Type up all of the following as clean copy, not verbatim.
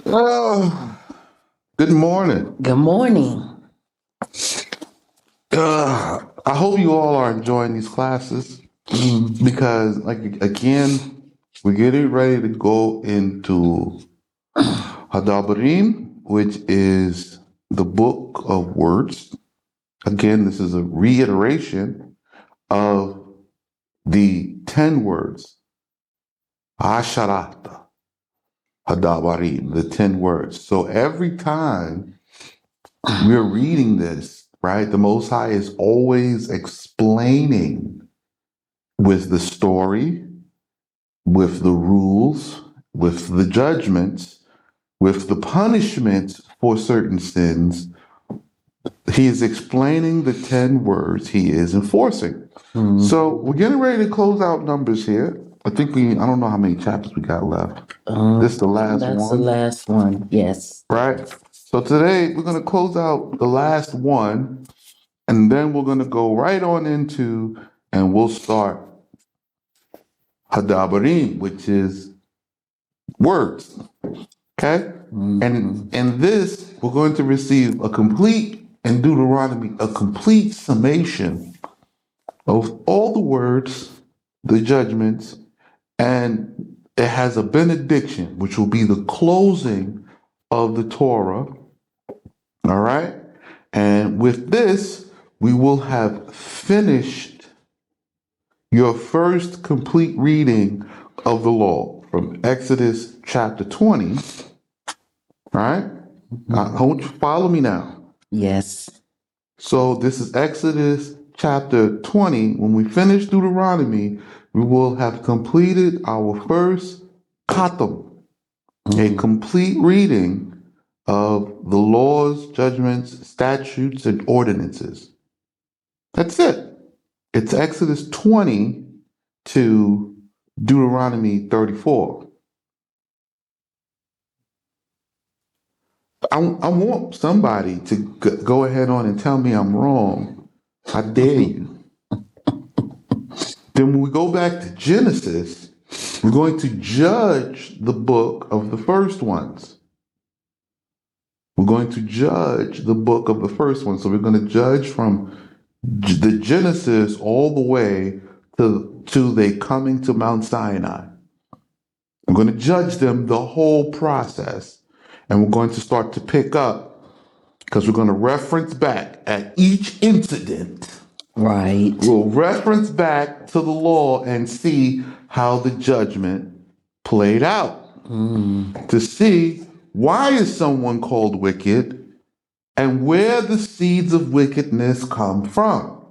Oh, good morning. Good morning. I hope you all are enjoying these classes because, like, again, we're getting ready to go into Hadabarim, which is the book of words. Again, this is a reiteration of the 10 words, Asharata Hadabarim, the 10 words. So every time we're reading this, right, the Most High is always explaining with the story, with the rules, with the judgments, with the punishments for certain sins. He is explaining the 10 words he is enforcing. So we're getting ready to close out Numbers here. I don't know how many chapters we got left. This is the last That's the one, last one. Yes. right? So today we're going to close out the last one, and then we're going to go right on into, and we'll start Hadabarim, which is words. Okay? And in this, we're going to receive a complete, in Deuteronomy, a complete summation of all the words, the judgments, and it has a benediction, which will be the closing of the Torah. All right? And with this, we will have finished your first complete reading of the law from Exodus chapter 20. Right? I want you to follow me now. Yes. So this is Exodus chapter 20. When we finish Deuteronomy, we will have completed our first katam, a complete reading of the laws, judgments, statutes, and ordinances. That's it. It's Exodus 20 to Deuteronomy 34. I want somebody to go ahead on and tell me I'm wrong. I dare you. Then when we go back to Genesis, we're going to judge the book of the first ones. We're going to judge the book of the first one. So we're going to judge from the Genesis all the way to they coming to Mount Sinai. I'm going to judge them the whole process. And we're going to start to pick up because we're going to reference back at each incident. Right. We'll reference back to the law and see how the judgment played out. To see why is someone called wicked and where the seeds of wickedness come from.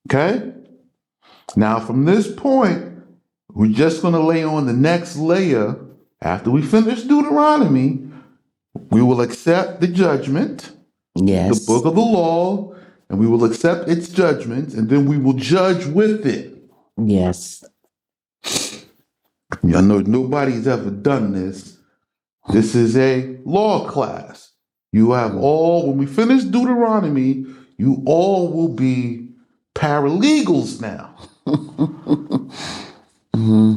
Okay? Now, from this point, we're just going to lay on the next layer. After we finish Deuteronomy, we will accept the judgment, Yes. the book of the law, and we will accept its judgments, and then we will judge with it. Yes. I know nobody's ever done this. This is a law class. You have all, when we finish Deuteronomy, you all will be paralegals now.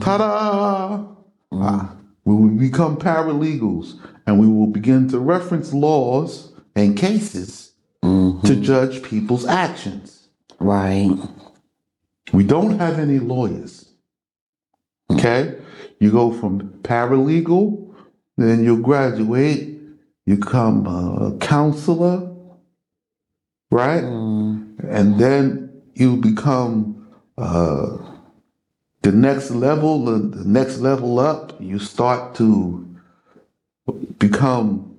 Ta-da! We will become paralegals, and we will begin to reference laws and cases to judge people's actions. Right. We don't have any lawyers. Okay? You go from paralegal, then you graduate, you become a counselor, right? And then you become the next level up, you start to become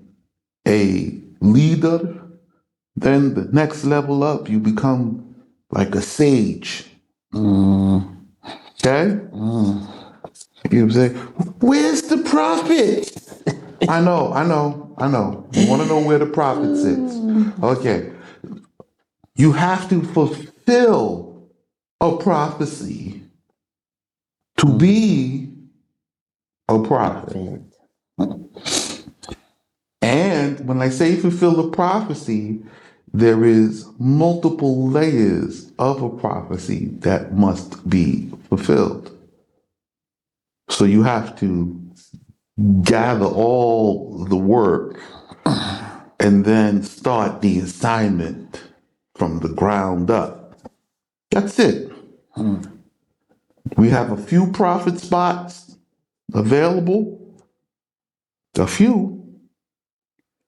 a leader. Then the next level up, you become like a sage. Okay? You know what I'm saying? Where's the prophet? I know. You want to know where the prophet sits. Okay. You have to fulfill a prophecy to be a prophet. And when I say fulfill the prophecy, there is multiple layers of a prophecy that must be fulfilled. So you have to gather all the work and then start the assignment from the ground up. That's it. We have a few prophet spots available, a few,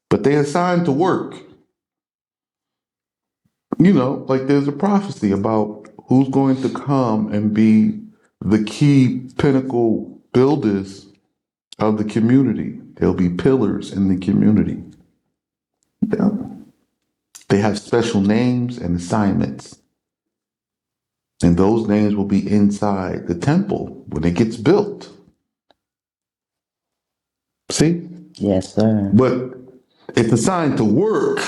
but they assigned to work. You know, like there's a prophecy about who's going to come and be the key pinnacle builders of the community. There'll be pillars in the community. Yeah. They have special names and assignments. And those names will be inside the temple when it gets built. See? Yes, sir. But it's assigned to work.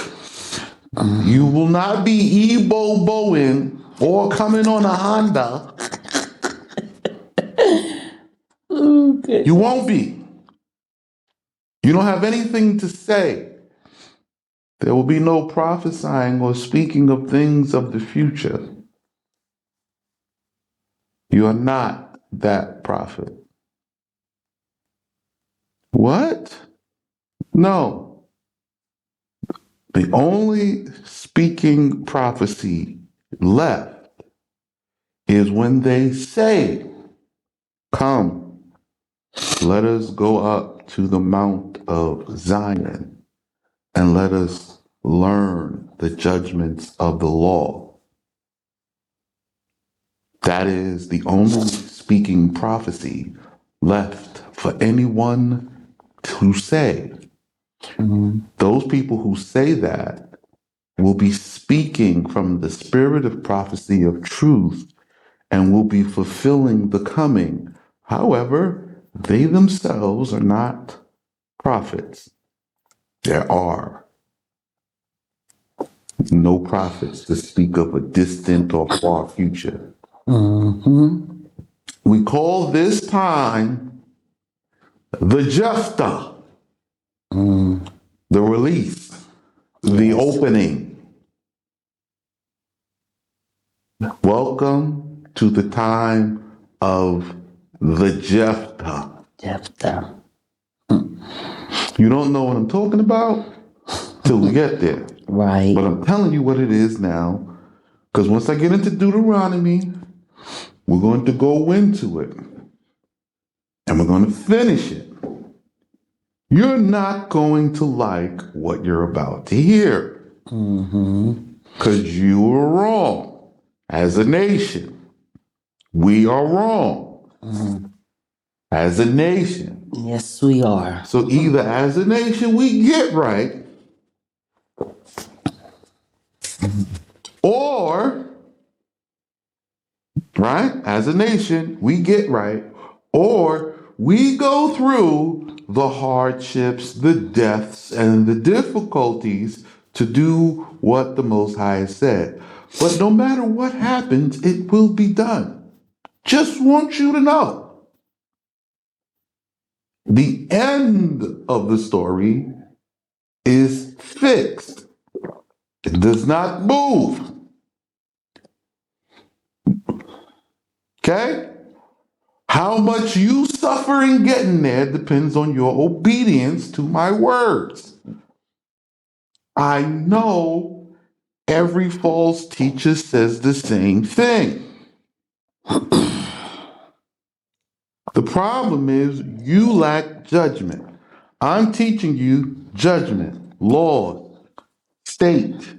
You will not be Ebo-boing or coming on a Honda. Okay. You won't be. You don't have anything to say. There will be no prophesying or speaking of things of the future. You are not that prophet. What? No. The only speaking prophecy left is when they say, "Come, let us go up to the Mount of Zion and let us learn the judgments of the law." That is the only speaking prophecy left for anyone to say. Those people who say that will be speaking from the spirit of prophecy of truth and will be fulfilling the coming. However, they themselves are not prophets. There are no prophets to speak of a distant or far future. We call this time the Jephthah, the release, the opening. Welcome to the time of the Jephthah. Jephthah. You don't know what I'm talking about till we get there. Right. But I'm telling you what it is now, because once I get into Deuteronomy, we're going to go into it and we're going to finish it. You're not going to like what you're about to hear because you are wrong. As a nation, we are wrong. As a nation. Yes, we are. So either as a nation we get right, or, right, as a nation we get right, or we go through the hardships, the deaths, and the difficulties to do what the Most High has said. But no matter what happens, it will be done. Just want you to know. The end of the story is fixed. It does not move. Okay? How much you suffer in getting there depends on your obedience to my words. I know every false teacher says the same thing. The problem is you lack judgment. I'm teaching you judgment, laws, state,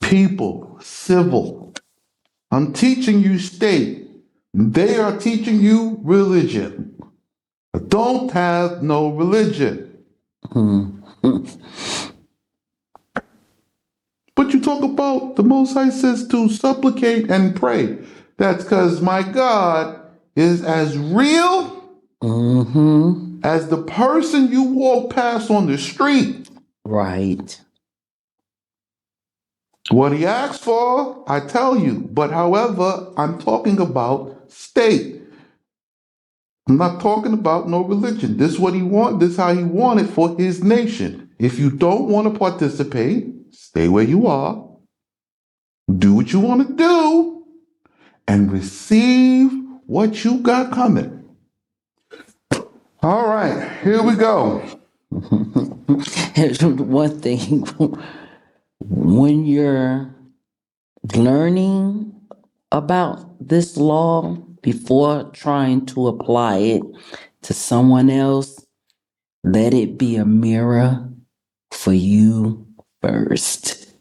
people, civil. I'm teaching you state. They are teaching you religion. Don't have no religion. But you talk about the Most High says to supplicate and pray. That's because my God is as real as the person you walk past on the street. Right. What he asks for, I tell you. But however, I'm talking about state. I'm not talking about no religion. This is what he want. This is how he wanted for his nation. If you don't want to participate, stay where you are. Do what you want to do and receive what you got coming. All right, here we go. One thing, when you're learning about this law before trying to apply it to someone else, let it be a mirror for you first.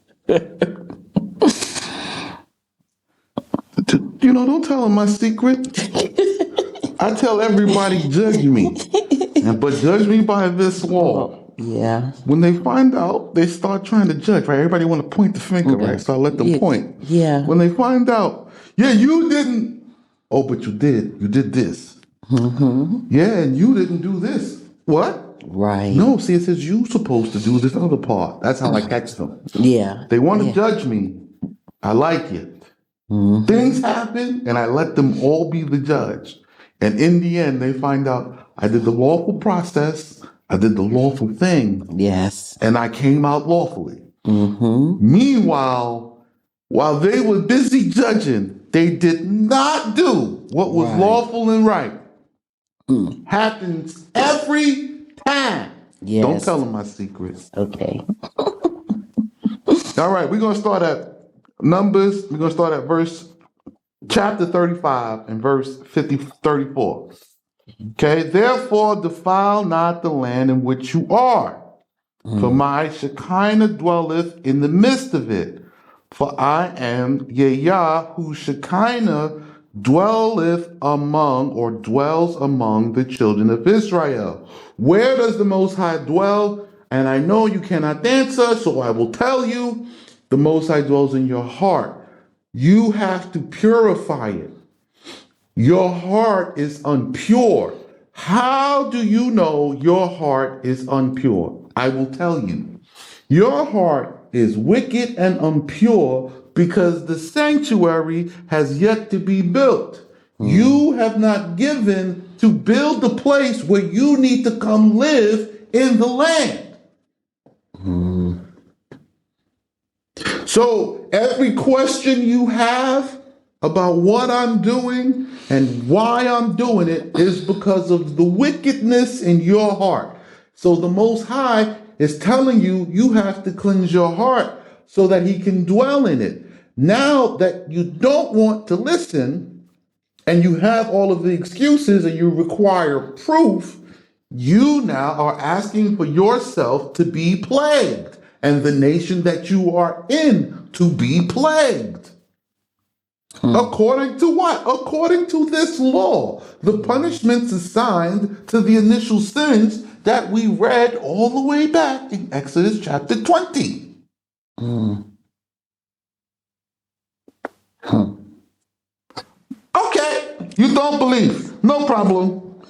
Don't tell them my secret. I tell everybody, judge me, but judge me by this law. Yeah. When they find out, they start trying to judge, right? Everybody want to point the finger, right? So I let them point. Yeah. When they find out, yeah, you didn't. Oh, but you did. You did this. Yeah, and you didn't do this. What? Right. No, see, it says you supposed to do this other part. That's how I catch them. Yeah. They want to judge me. I like it. Things happen, and I let them all be the judge. And in the end, they find out I did the lawful process, I did the lawful thing, Yes. and I came out lawfully. Meanwhile, while they were busy judging, they did not do what was lawful and right. Happens every time. Yes. Don't tell them my secrets. Okay. All right, we're going to start at Numbers. We're going to start at chapter 35 and verse 34. Okay, therefore defile not the land in which you are, for my Shekinah dwelleth in the midst of it. For I am Yah, whose Shekinah dwells among the children of Israel. Where does the Most High dwell? And I know you cannot answer, so I will tell you. The Most High dwells in your heart. You have to purify it. Your heart is impure. How do you know your heart is impure? I will tell you. Your heart is wicked and impure because the sanctuary has yet to be built. You have not given to build the place where you need to come live in the land. So every question you have about what I'm doing and why I'm doing it is because of the wickedness in your heart. So the Most High is telling you, you have to cleanse your heart so that He can dwell in it. Now that you don't want to listen and you have all of the excuses and you require proof, you now are asking for yourself to be plagued and the nation that you are in to be plagued. According to what? According to this law, the punishments assigned to the initial sins that we read all the way back in Exodus chapter 20. Okay, you don't believe. No problem.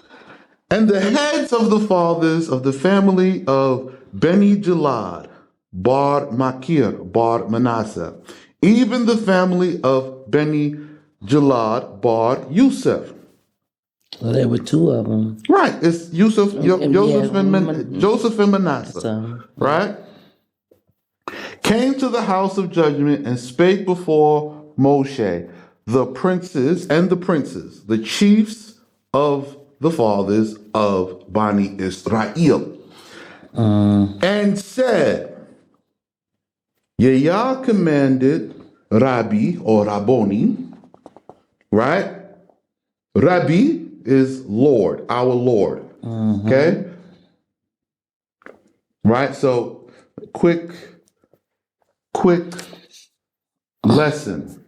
And the heads of the fathers of the family of Beni Jalad, Bar Makir, Bar Manasseh, even the family of Beni Jalad, Bar Yusuf. Well, there were two of them. Right, it's Joseph and Manasseh. So, right? Came to the house of judgment and spake before Moshe, the princes, the chiefs of the fathers of Bani Israel, and said, Yah commanded Rabbi or Rabboni, right? Rabbi is Lord, our Lord. Okay? Right? So, quick lesson.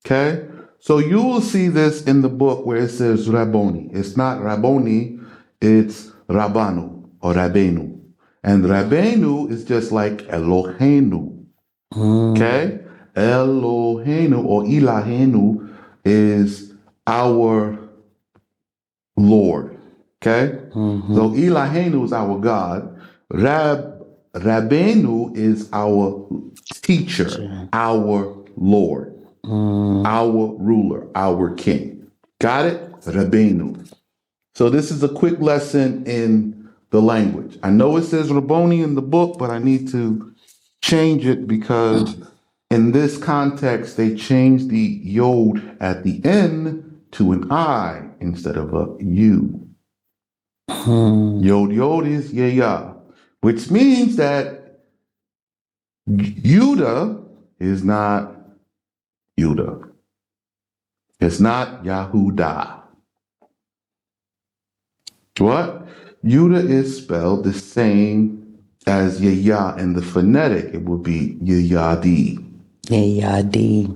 Okay? So you will see this in the book where it says Rabboni. It's not Rabboni, it's Rabbanu or Rabbeinu. And Rabbeinu is just like Eloheinu. Okay? Eloheinu or Ilahenu is our Lord. Okay? So Ilahenu is our God. Rabbeinu is our teacher, our Lord. Our ruler, our king. Got it? Rabbeinu. So this is a quick lesson in the language. I know it says Rabboni in the book, but I need to change it because in this context, they changed the yod at the end to an I instead of a U. Yod Yod is Yah, which means that Judah is not Judah. It's not Yahudah. What? Judah is spelled the same as Yah. In the phonetic, it would be Yadi. Yadi.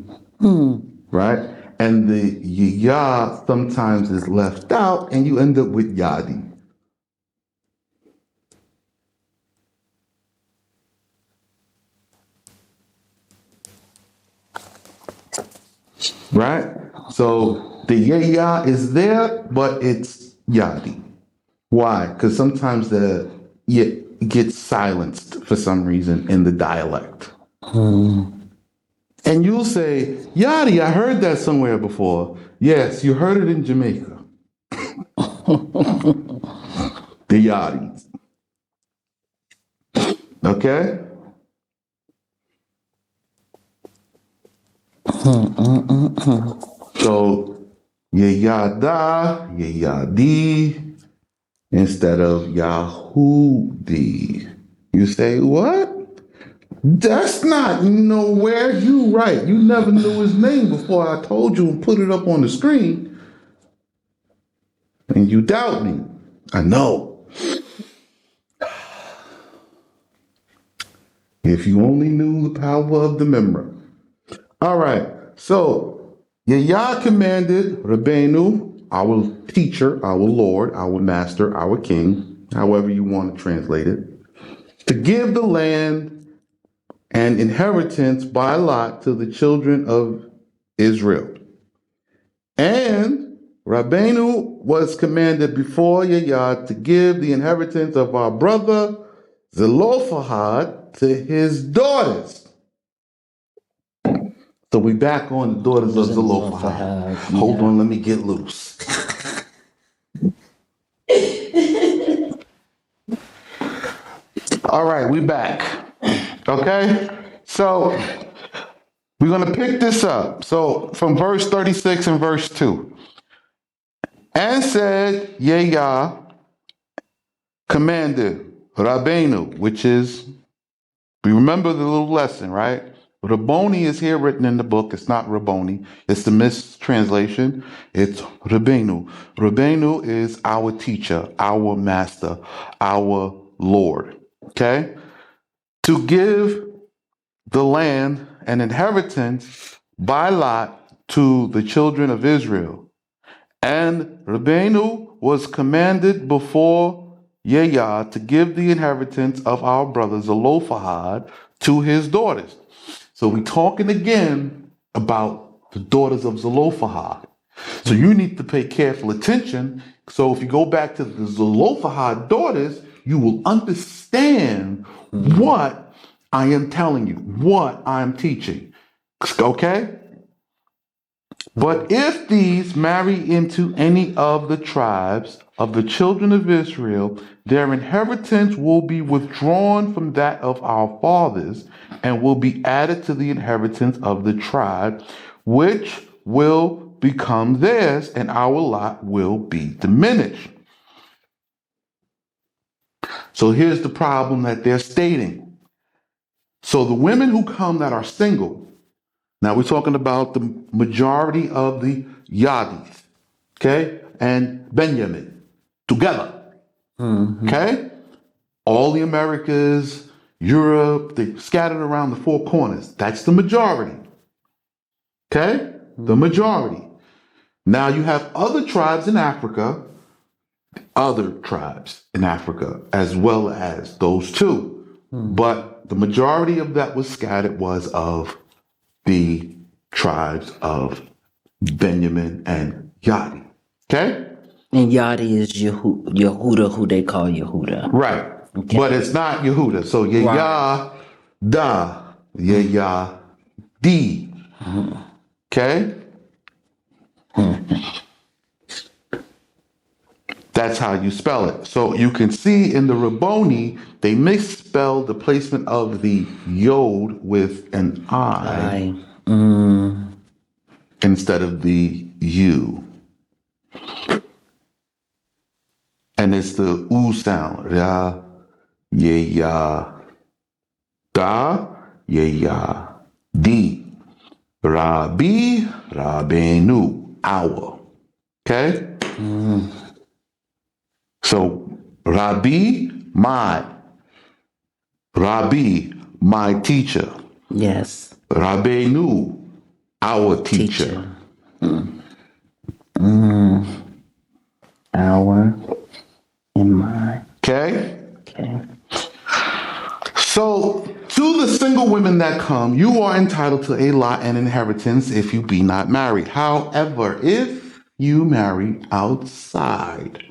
Right? And the Yah sometimes is left out, and you end up with Yadi. Right? So the Yah is there, but it's Yadi. Why? Because sometimes the it gets silenced for some reason in the dialect. And you'll say, Yadi, I heard that somewhere before. Yes, you heard it in Jamaica. The Yadis. Okay? So, Yada, Yadi, instead of Yahudi. You say, what? That's not nowhere. You right. You never knew his name before I told you and put it up on the screen. And you doubt me. I know. If you only knew the power of the memory. All right. So, Yah commanded Rabbeinu, our teacher, our Lord, our master, our king, however you want to translate it, to give the land and inheritance by lot to the children of Israel. And Rabbeinu was commanded before Yah to give the inheritance of our brother Zelophehad to his daughters. So we back on the daughters of Zelophehad. Hold on, let me get loose. All right, we back. Okay? So we're going to pick this up. So from verse 36 and verse 2. And said Yah commanded Rabbeinu, which is, we remember the little lesson, right? Rabboni is here written in the book. It's not Rabboni. It's the mistranslation. It's Rabbeinu. Rabbeinu is our teacher, our master, our Lord. Okay? To give the land and inheritance by lot to the children of Israel. And Rabbeinu was commanded before Yah to give the inheritance of our brother Zelophehad to his daughters. So we're talking again about the daughters of Zelophehad. So you need to pay careful attention. So if you go back to the Zelophehad daughters, you will understand what I am telling you, what I'm teaching. Okay? But if these marry into any of the tribes of the children of Israel, their inheritance will be withdrawn from that of our fathers and will be added to the inheritance of the tribe, which will become theirs, and our lot will be diminished. So here's the problem that they're stating. So the women who come that are single, now we're talking about the majority of the Yadis, okay, and Benjamin together, okay? All the Americas, Europe, they scattered around the four corners. That's the majority, okay? The majority. Now you have other tribes in Africa, as well as those two. But the majority of that was scattered was of the tribes of Benjamin and Yadi. Okay? And Yadi is Yehuda, who they call Yehuda. Right. Okay. But it's not Yehuda. So Yah da, Yah di. Okay? That's how you spell it. So you can see in the Rabboni, they misspell the placement of the Yod with an I. Instead of the U. And it's the oo sound. Ra, ye, ya, da, ye, ya, di. Rabbi, Rabbeinu, our. Okay? So, Rabbi, my. Rabbi, my teacher. Yes. Rabbeinu, our teacher. Our and mine. Okay? Okay. So, to the single women that come, you are entitled to a lot and inheritance if you be not married. However, if you marry outside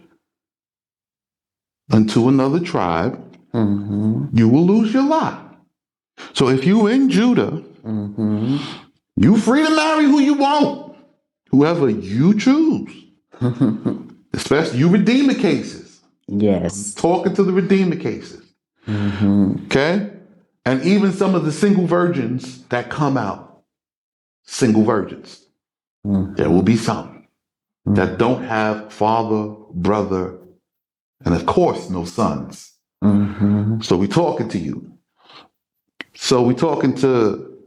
into another tribe, you will lose your lot. So if you in Judah, you free to marry who you want, whoever you choose. Especially you redeemer cases. Yes. Talking to the redeemer cases. Okay? And even some of the single virgins that come out, single virgins. There will be some that don't have father, brother, and of course, no sons. So we're talking to you. So we're talking to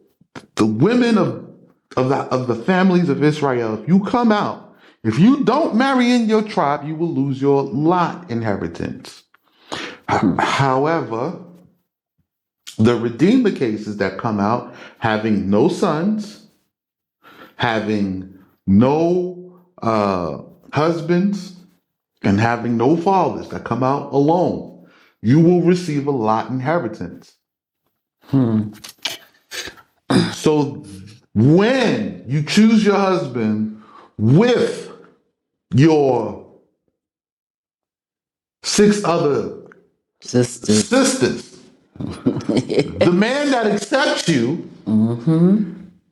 the women of the families of Israel. If you come out, if you don't marry in your tribe, you will lose your lot inheritance. However, the redeemer cases that come out having no sons, having no husbands, and having no fathers that come out alone, you will receive a lot inheritance. So when you choose your husband with your 6 other sisters, the man that accepts you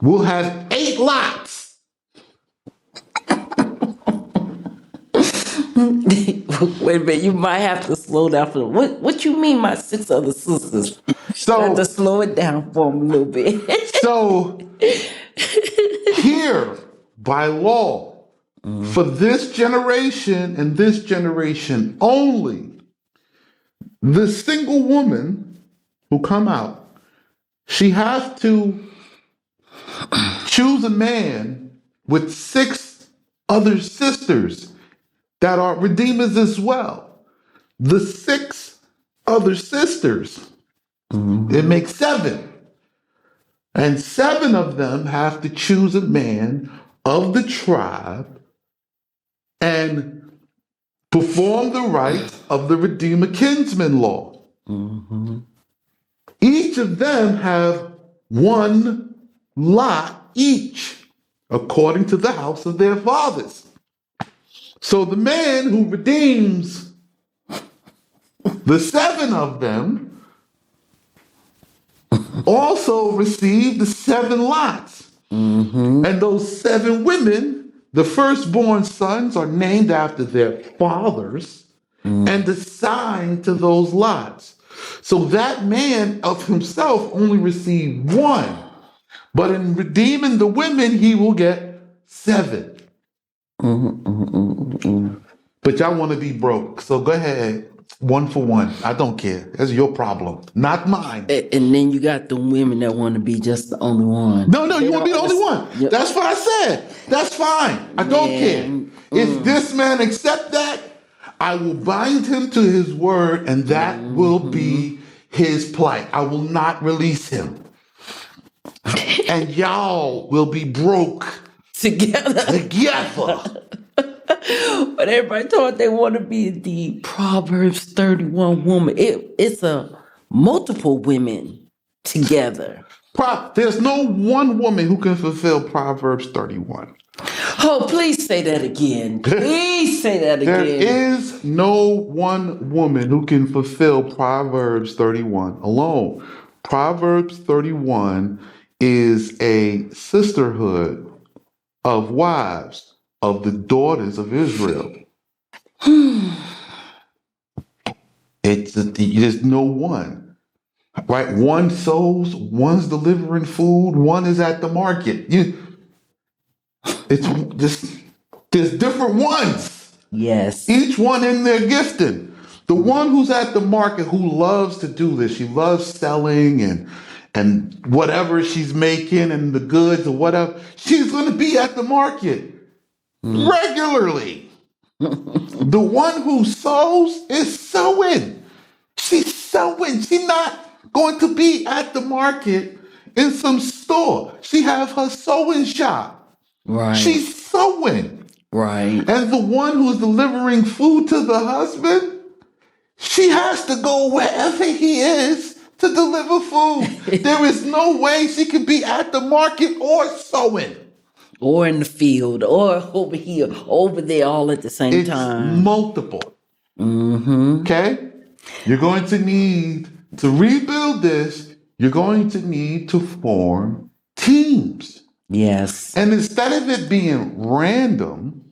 will have 8 lots. Wait a minute, you might have to slow down for what you mean, my 6 other sisters? So, have to slow it down for them a little bit. So here, by law, for this generation and this generation only, the single woman who come out, she has to choose a man with 6 other sisters that are redeemers as well. The 6 other sisters, it makes 7. And 7 of them have to choose a man of the tribe and perform the rites of the Redeemer kinsman law. Each of them have 1 lot each, according to the house of their fathers. So the man who redeems the 7 of them also received the 7 lots. And those 7 women, the firstborn sons, are named after their fathers and assigned to those lots. So that man of himself only received 1. But in redeeming the women, he will get 7. But y'all want to be broke. So go ahead. 1 for 1. I don't care. That's your problem, not mine. And then you got the women that want to be just the only one. No, you want to be the only one. Yep. That's what I said. That's fine. I don't care. If this man accept that, I will bind him to his word, and that will be his plight. I will not release him. And y'all will be broke Together. But everybody thought they want to be the Proverbs 31 woman. It's a multiple women together. There's no one woman who can fulfill Proverbs 31. Oh, please say that again. Please say that again. There is no one woman who can fulfill Proverbs 31 alone. Proverbs 31 is a sisterhood of wives of the daughters of Israel. There's no one, right? One sows, one's delivering food, one is at the market. It's just, there's different ones. Yes. Each one in their gifting. The one who's at the market who loves to do this, she loves selling and whatever she's making and the goods or whatever, she's going to be at the market regularly. The one who sows is sowing. She's sewing. She's not going to be at the market in some store. She have her sewing shop. Right. She's sewing. Right. And the one who's delivering food to the husband, she has to go wherever he is to deliver food. There is no way she could be at the market or sewing. Or in the field, or over here, over there, all at the same time. It's multiple. Okay? You're going to need to rebuild this. You're going to need to form teams. Yes. And instead of it being random,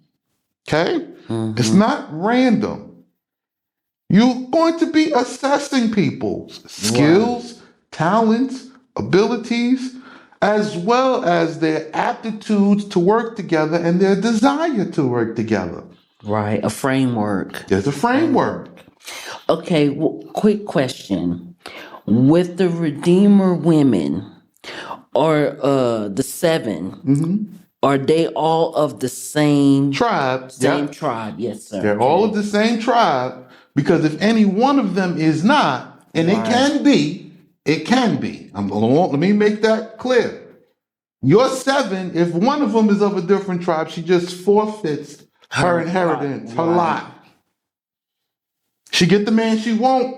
okay? It's not random. You're going to be assessing people's skills, talents, abilities, as well as their aptitudes to work together and their desire to work together. Right. A framework. There's a framework. Okay. Well, quick question. With the Redeemer women, or the 7, are they all of the same Tribe. Same Yep. tribe? Yes, sir. They're all of the same tribe, because if any one of them is not, and Right. it can be. Let me make that clear. Your 7, if one of them is of a different tribe, she just forfeits her inheritance, her lot. She get the man she want.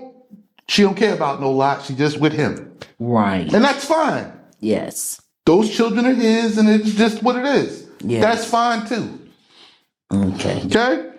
She don't care about no lot. She just with him. Right. And that's fine. Yes. Those children are his, and it's just what it is. Yes. That's fine too. Okay. Okay?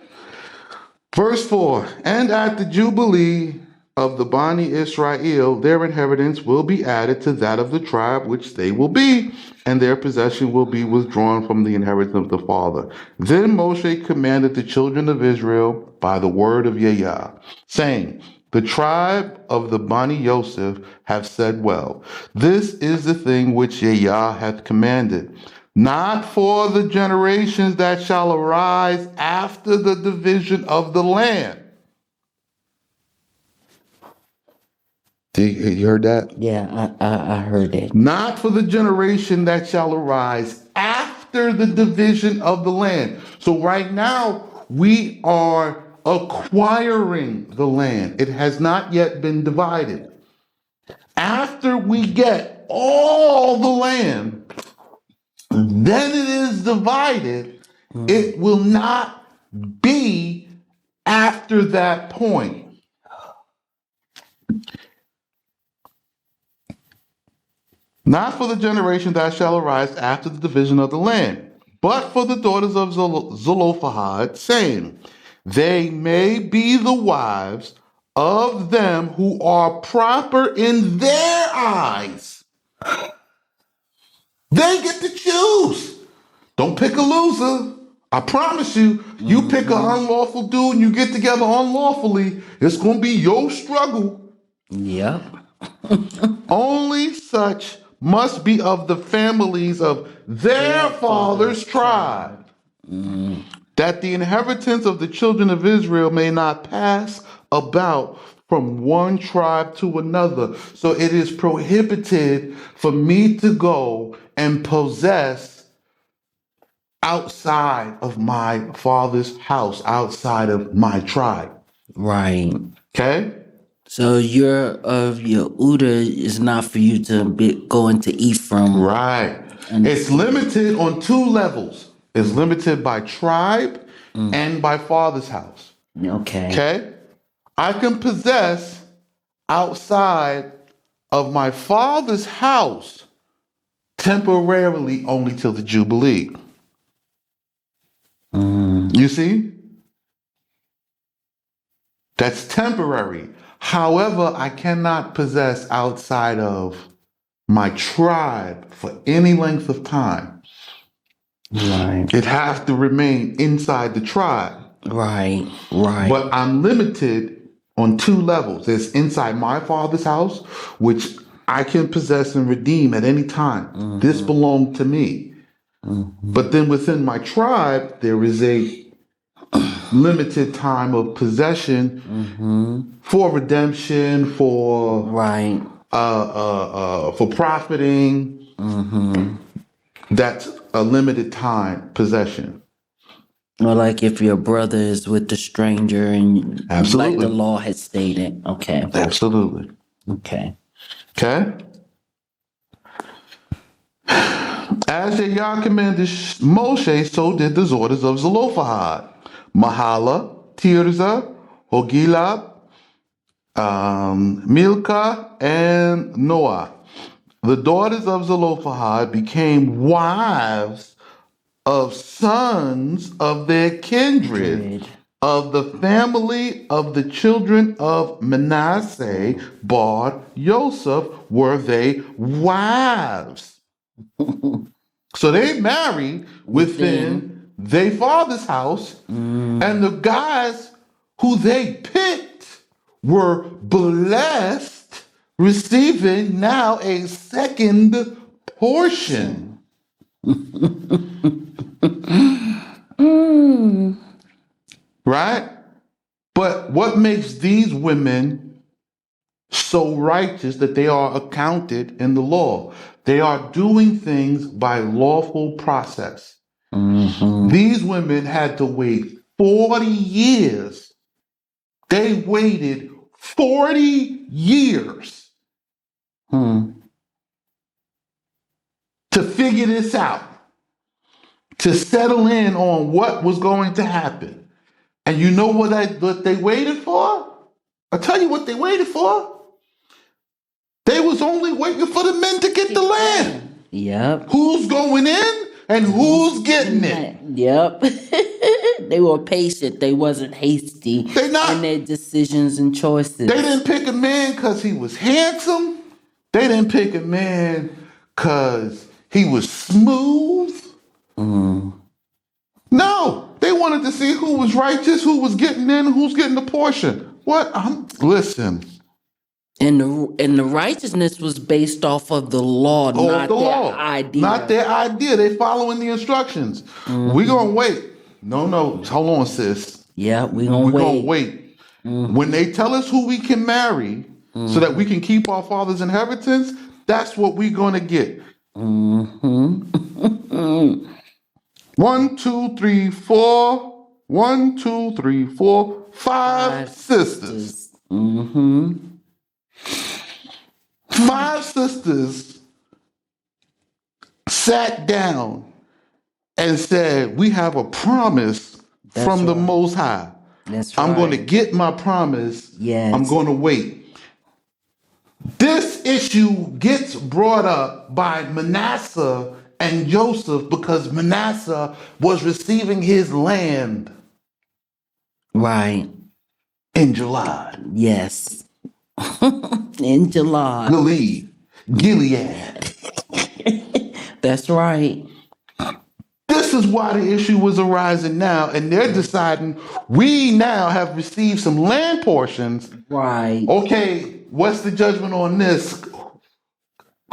Verse 4, and at the Jubilee of the Bani Israel, their inheritance will be added to that of the tribe which they will be, and their possession will be withdrawn from the inheritance of the father. Then Moshe commanded the children of Israel by the word of Yahweh, saying, the tribe of the Bani Yosef have said well, this is the thing which Yahweh hath commanded. Not for the generations that shall arise after the division of the land. You heard that? Yeah, I heard it. Not for the generation that shall arise after the division of the land. So right now, we are acquiring the land. It has not yet been divided. After we get all the land, then it is divided. It will not be after that point. Not for the generation that shall arise after the division of the land, but for the daughters of Zelophehad, saying, they may be the wives of them who are proper in their eyes. They get to choose. Don't pick a loser. I promise you, you pick an unlawful dude and you get together unlawfully, it's going to be your struggle. Yep. Only such must be of the families of their father's tribe, that the inheritance of the children of Israel may not pass about from one tribe to another. So it is prohibited for me to go and possess outside of my father's house, outside of my tribe. Right. Okay? So your Yehuda is not for you to go into Ephraim. Right. It's limited on 2 levels. It's limited by tribe and by father's house. Okay. Okay? I can possess outside of my father's house temporarily only till the Jubilee. You see? That's temporary. However, I cannot possess outside of my tribe for any length of time. Right. It has to remain inside the tribe. Right. Right. But I'm limited on 2 levels. There's inside my father's house, which I can possess and redeem at any time. This belonged to me. But then within my tribe, there is a limited time of possession for redemption, for Right. for profiting. That's a limited time possession. Or like if your brother is with the stranger and like Absolutely. the law has stated. Okay. Absolutely. Okay. Okay. As Yah commanded Moshe, so did the daughters of Zelophehad. Mahala, Tirzah, Hogila, Milcah, and Noah. The daughters of Zelophehad became wives of sons of their kindred, of the family of the children of Manasseh, Bar Yosef, were they wives. So they married within their father's house, and the guys who they picked were blessed, receiving now a second portion. Right? But what makes these women so righteous that they are accounted in the law? They are doing things by lawful process. These women had to wait 40 years. They waited 40 years to figure this out, to settle in on what was going to happen. And you know what they waited for? I'll tell you what they waited for. They was only waiting for the men to get the land. Yep. Who's going in and who's getting it? Yep. They were patient. They wasn't hasty in their decisions and choices. They didn't pick a man because he was handsome. They didn't pick a man because he was smooth. No, they wanted to see who was righteous, who was getting in, who's getting the portion. Listen. And the righteousness was based off of the law, not their idea. Not their idea. They following the instructions. We're gonna wait. No, hold on, sis. Yeah, we're gonna wait. When they tell us who we can marry so that we can keep our father's inheritance, that's what we're gonna get. 1, 2, 3, 4. 1, 2, 3, 4. 5 sisters. 5 sisters sat down and said, we have a promise from the Most High. That's right. I'm going to get my promise. Yes. I'm going to wait. This issue gets brought up by Manasseh and Joseph because Manasseh was receiving his land. Right. In July. Yes. In July. Gilead. That's right. This is why the issue was arising now, and they're deciding we now have received some land portions. Right. Okay, what's the judgment on this?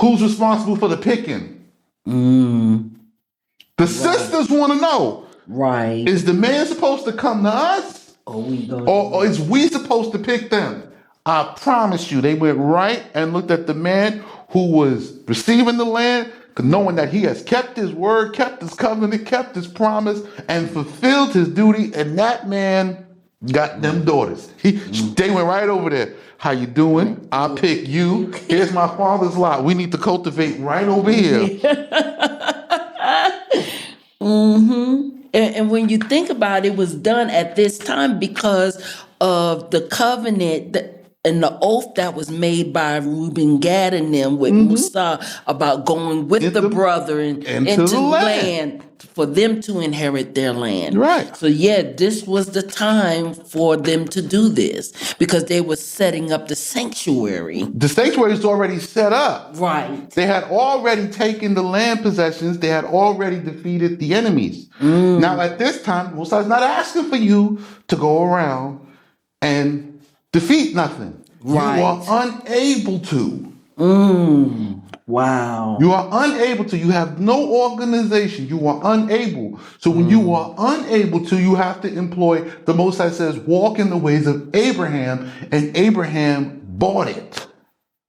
Who's responsible for the picking? The sisters want to know. Right. Is the man supposed to come to us? Or is we supposed to pick them? I promise you, they went right and looked at the man who was receiving the land, knowing that he has kept his word, kept his covenant, kept his promise, and fulfilled his duty, and that man got them daughters. They went right over there. How you doing? I'll pick you. Here's my father's lot. We need to cultivate right over here. And when you think about it, it was done at this time because of the covenant and the oath that was made by Reuben, Gad, and them with Musa about going with the brother into the land for them to inherit their land. Right. So this was the time for them to do this because they were setting up the sanctuary. The sanctuary is already set up. Right. They had already taken the land possessions. They had already defeated the enemies. Now at this time, Musa is not asking for you to go around and defeat nothing. Right. You are unable to. Wow. You are unable to. You have no organization. You are unable. So when you are unable to, you have to employ, the Most High says, walk in the ways of Abraham, and Abraham bought it.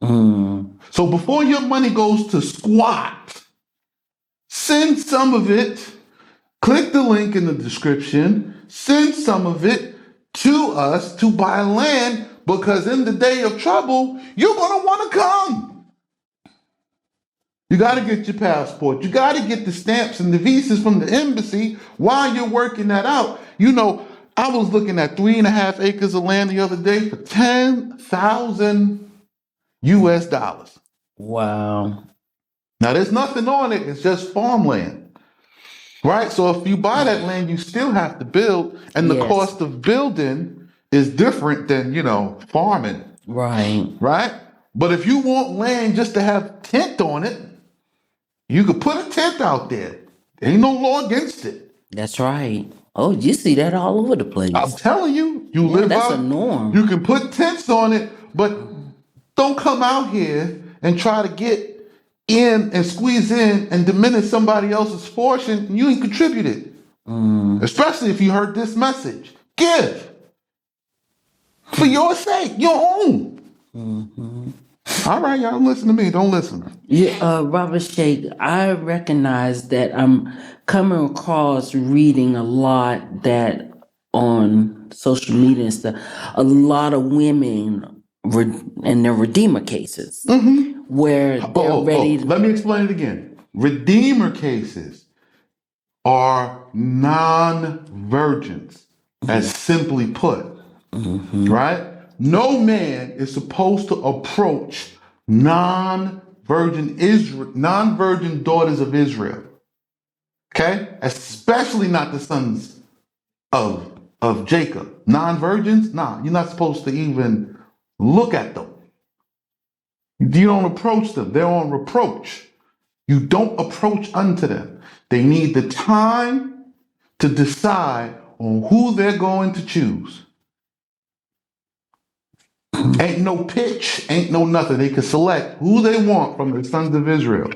So before your money goes to squat, send some of it. Click the link in the description. Send some of it to us to buy land, because in the day of trouble, you're going to want to come. You got to get your passport. You got to get the stamps and the visas from the embassy while you're working that out. You know, I was looking at 3.5 acres of land the other day for 10,000 US dollars. Wow. Now, there's nothing on it. It's just farmland, right? So if you buy that land, you still have to build, and the cost of building is different than, farming. Right? But if you want land just to have tent on it, you could put a tent out there. Ain't no law against it. That's right. Oh, you see that all over the place. I'm telling you, live that's out. a norm. You can put tents on it, but don't come out here and try to get in and squeeze in and diminish somebody else's portion, and you ain't contributed. Especially if you heard this message. Give. For your sake, your own. All right, y'all listen to me. Don't listen. Yeah, Robert Sheikh, I recognize that I'm coming across reading a lot that on social media and stuff, a lot of women in their Redeemer cases where they're ready to... Let me explain it again. Redeemer cases are non-virgins, as simply put, right? No man is supposed to approach non-virgin daughters of Israel. Okay? Especially not the sons of Jacob. Non-virgins, nah, you're not supposed to even look at them. You don't approach them. They're on reproach. You don't approach unto them. They need the time to decide on who they're going to choose. Ain't no pitch, ain't no nothing. They can select who they want from the sons of Israel.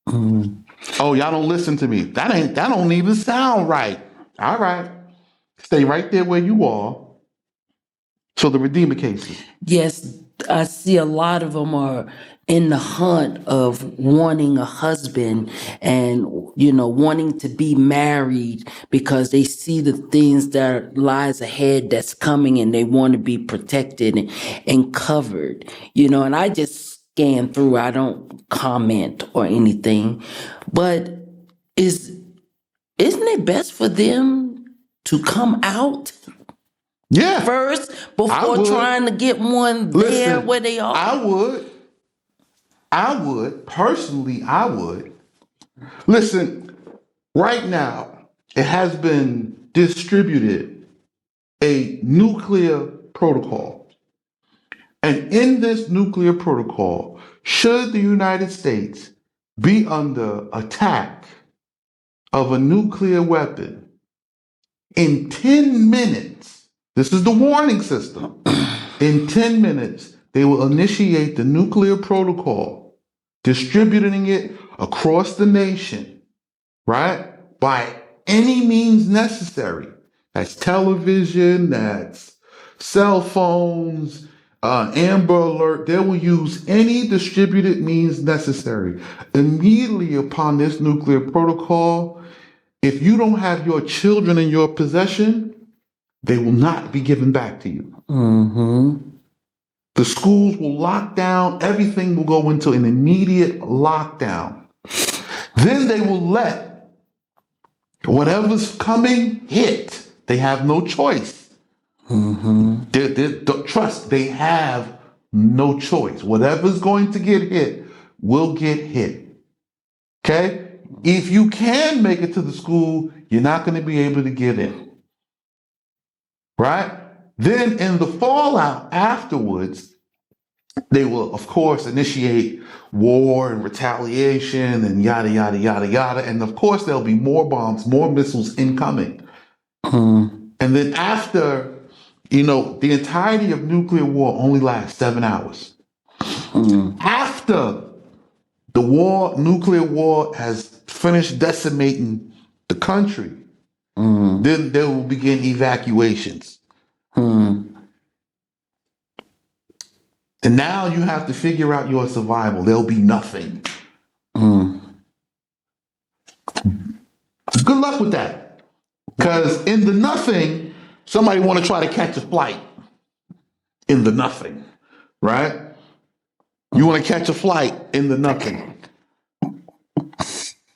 Oh, y'all don't listen to me. That don't even sound right. All right. Stay right there where you are. So the Redeemer cases. Yes, I see a lot of them are in the hunt of wanting a husband and, wanting to be married because they see the things that lies ahead that's coming, and they want to be protected and covered, and I just scan through. I don't comment or anything, but isn't it best for them to come out? Yeah. First, before trying to get one there where they are? I would. Personally, I would. Listen, right now, it has been distributed a nuclear protocol. And in this nuclear protocol, should the United States be under attack of a nuclear weapon, in 10 minutes, this is the warning system. In 10 minutes, they will initiate the nuclear protocol, distributing it across the nation, right? By any means necessary. That's television, that's cell phones, Amber Alert. They will use any distributed means necessary. Immediately upon this nuclear protocol, if you don't have your children in your possession, they will not be given back to you. The schools will lock down. Everything will go into an immediate lockdown. Then they will let whatever's coming hit. They have no choice. Trust, they have no choice. Whatever's going to get hit will get hit. Okay? If you can make it to the school, you're not going to be able to get in. Right? Then in the fallout afterwards, they will, of course, initiate war and retaliation and yada, yada, yada, yada. And of course, there'll be more bombs, more missiles incoming. And then after, the entirety of nuclear war only lasts 7 hours. After the war, nuclear war, has finished decimating the country, then there will begin evacuations. And now you have to figure out your survival. There'll be nothing. Good luck with that. Because in the nothing, somebody want to try to catch a flight. In the nothing, right? You want to catch a flight in the nothing.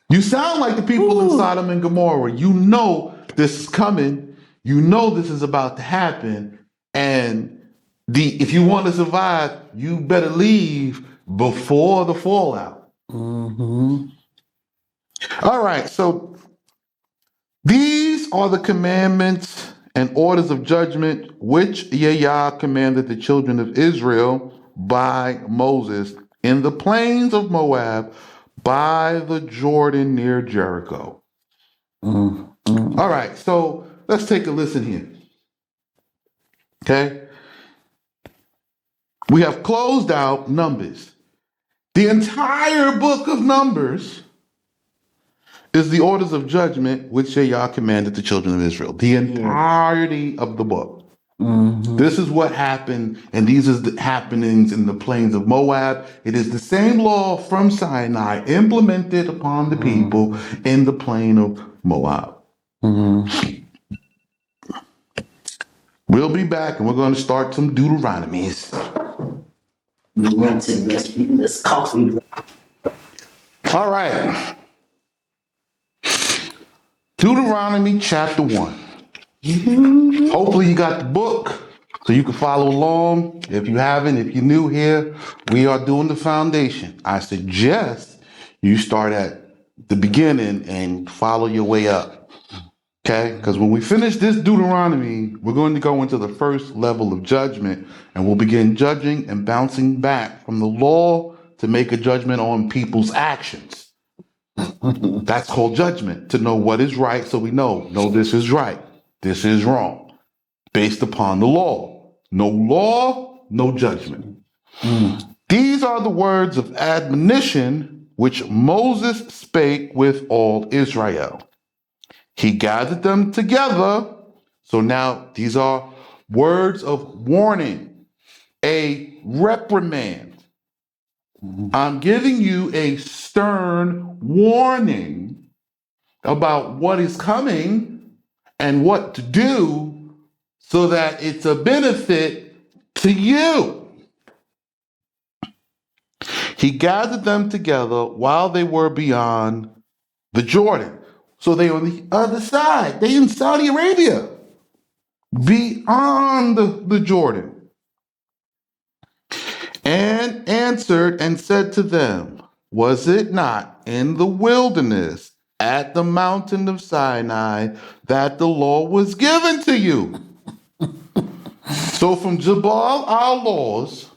You sound like the people in Sodom and Gomorrah. You know this is coming. You know this is about to happen. And if you want to survive, you better leave before the fallout. All right, so these are the commandments and orders of judgment which Yah commanded the children of Israel by Moses in the plains of Moab by the Jordan near Jericho. All right, so let's take a listen here. Okay? We have closed out Numbers. The entire book of Numbers is the orders of judgment which Yah commanded the children of Israel. The entirety of the book. This is what happened, and these are the happenings in the plains of Moab. It is the same law from Sinai implemented upon the people in the plain of Moab. We'll be back, and we're going to start some Deuteronomies. All right. Deuteronomy chapter 1. Hopefully you got the book so you can follow along. If you haven't, if you're new here, we are doing the foundation. I suggest you start at the beginning and follow your way up. Okay? Because when we finish this Deuteronomy, we're going to go into the first level of judgment, and we'll begin judging and bouncing back from the law to make a judgment on people's actions. That's called judgment, to know what is right so we know, no, this is right, this is wrong, based upon the law. No law, no judgment. These are the words of admonition which Moses spake with all Israel. He gathered them together. So now these are words of warning, a reprimand. I'm giving you a stern warning about what is coming and what to do so that it's a benefit to you. He gathered them together while they were beyond the Jordan. So they on the other side. They in Saudi Arabia, beyond the Jordan. And answered and said to them, was it not in the wilderness at the mountain of Sinai that the law was given to you? So from Jabal, our laws,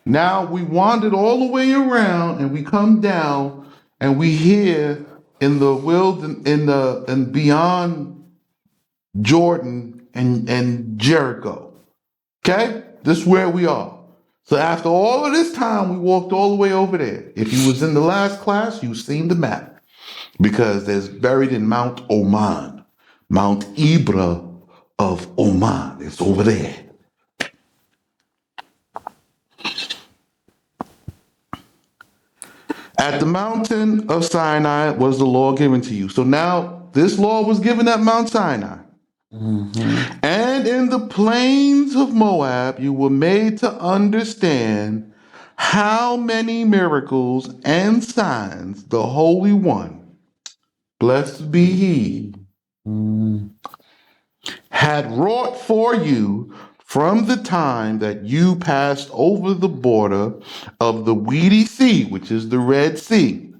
now we wandered all the way around and we come down and we hear in the wilderness, and beyond Jordan and Jericho. Okay? This is where we are. So after all of this time, we walked all the way over there. If you was in the last class, you've seen the map. Because there's buried in Mount Oman, Mount Ibra of Oman. It's over there. At the mountain of Sinai was the law given to you. So now this law was given at Mount Sinai. And in the plains of Moab, you were made to understand how many miracles and signs the Holy One, blessed be He, had wrought for you from the time that you passed over the border of the weedy sea, which is the Red Sea,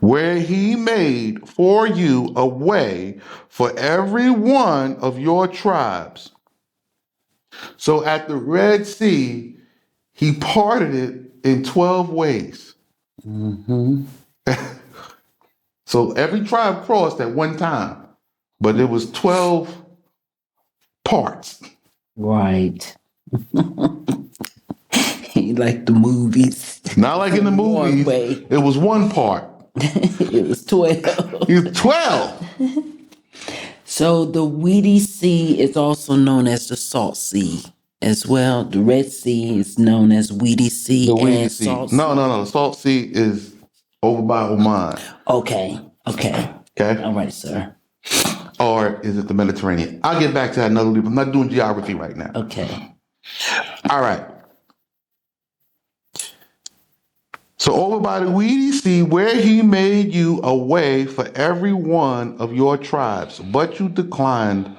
where He made for you a way for every one of your tribes. So at the Red Sea, He parted it in 12 ways. So every tribe crossed at one time, but it was 12 parts. Right. Like the movies. Not like in the One movies. way. It was one part. It was 12. It's 12. So the Weedy Sea is also known as the Salt Sea as well. The Red Sea is known as Weedy Sea The Weedy and Sea. Salt No, Sea. no, no. The Salt Sea is over by Oman. Okay. Okay. All right, sir. Or is it the Mediterranean? I'll get back to that another week. I'm not doing geography right now. Okay. All right. So over by the Weedy Sea, where he made you a way for every one of your tribes, but you declined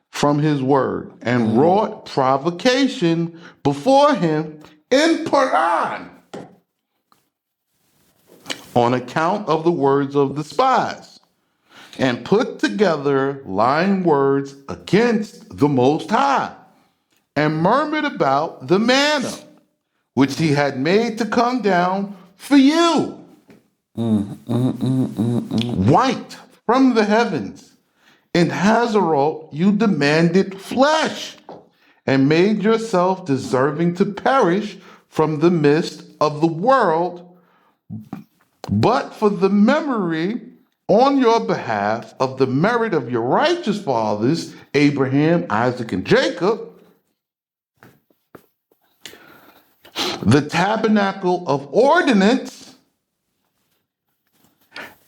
from his word and wrought provocation before him in Paran on account of the words of the spies, and put together lying words against the Most High, and murmured about the manna which he had made to come down for you, white from the heavens. In Hazeroth you demanded flesh, and made yourself deserving to perish from the midst of the world, but for the memory on your behalf of the merit of your righteous fathers, Abraham, Isaac, and Jacob, the tabernacle of ordinance,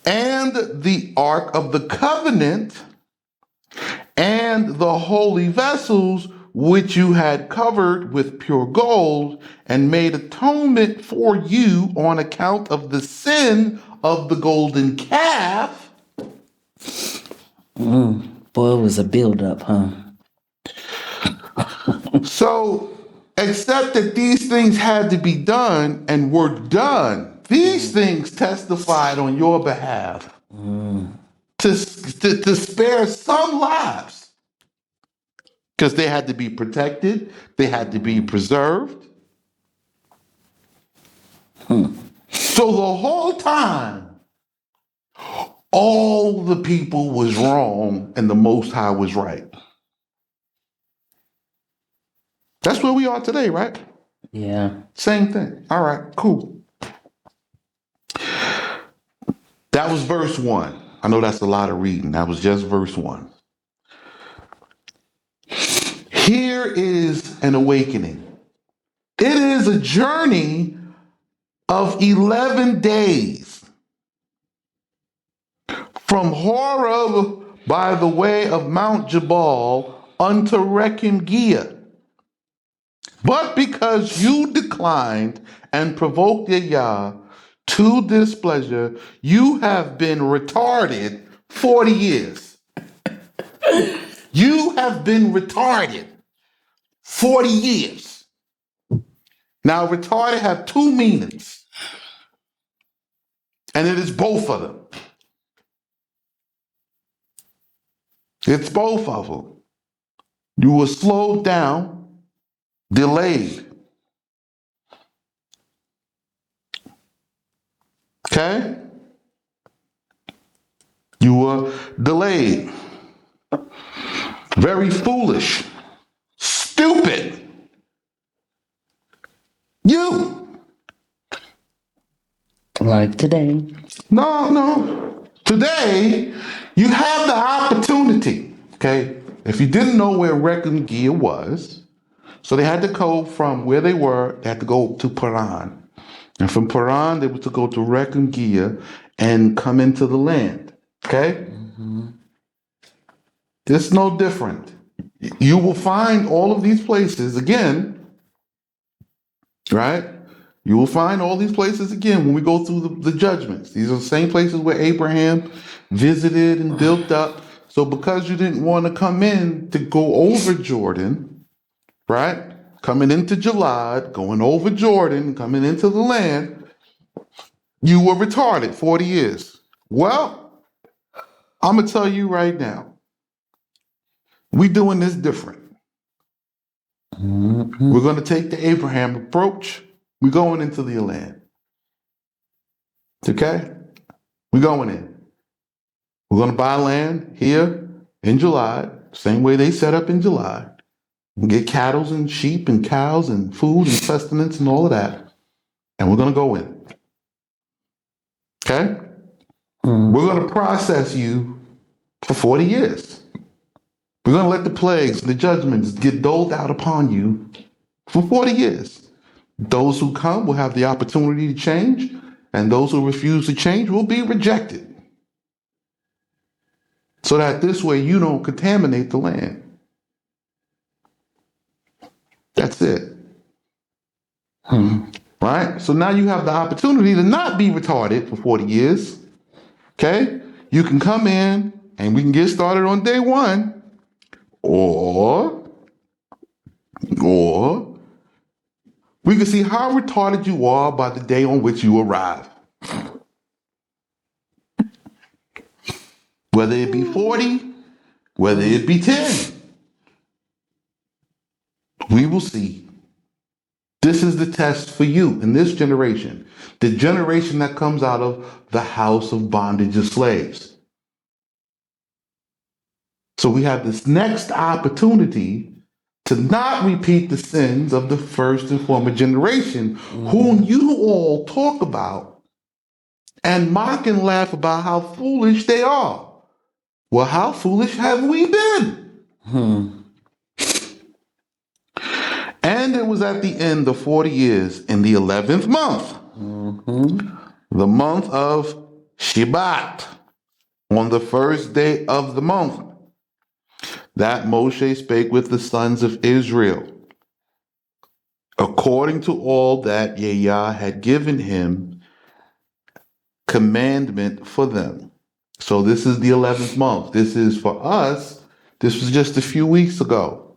and the ark of the covenant, and the holy vessels which you had covered with pure gold, and made atonement for you on account of the sin of the golden calf. Boy, it was a build-up, huh? So, except that these things had to be done and were done, these things testified on your behalf to spare some lives. Because they had to be protected, they had to be preserved. So the whole time, all the people was wrong and the Most High was right. That's where we are today, right? Yeah. Same thing. All right, cool. That was verse 1. I know that's a lot of reading. That was just verse 1. Here is an awakening. It is a journey of 11 days from Horeb by the way of Mount Jabal unto Rechem. But because you declined and provoked Yah to displeasure, you have been retarded 40 years. You have been retarded 40 years. Now, retarded have two meanings, and it is both of them. It's both of them. You were slowed down, delayed. Okay? You were delayed. Very foolish. Stupid. You. Like today. No. Today, you have the opportunity. Okay? If you didn't know where Rechem was, so they had to go from where they were, they had to go to Paran. And from Paran, they were to go to Rechem and come into the land. Okay? It's no different. You will find all of these places again, right? You will find all these places again when we go through the judgments. These are the same places where Abraham visited and built up. So because you didn't want to come in to go over Jordan, right? Coming into Gilad, going over Jordan, coming into the land, you were retarded 40 years. Well, I'm going to tell you right now, we doing this different. We're going to take the Abraham approach. We're going into the land. Okay? We're going in. We're going to buy land here in July, same way they set up in July. We get cattle and sheep and cows and food and sustenance and all of that. and we're going to go in. Okay? We're going to process you for 40 years. We're going to let the plagues, the judgments get doled out upon you for 40 years. Those who come will have the opportunity to change, and those who refuse to change will be rejected. So that this way you don't contaminate the land. That's it. Right? So now you have the opportunity to not be retarded for 40 years. Okay? You can come in and we can get started on day one, or we can see how retarded you are by the day on which you arrive. Whether it be 40, whether it be 10, we will see. This is the test for you in this generation, the generation that comes out of the house of bondage of slaves. So we have this next opportunity to not repeat the sins of the first and former generation, whom you all talk about and mock and laugh about how foolish they are. Well, how foolish have we been? And it was at the end of 40 years in the 11th month, the month of Shebat, on the first day of the month, that Moshe spake with the sons of Israel, according to all that Yah had given him commandment for them. So this is the 11th month. This is for us. This was just a few weeks ago.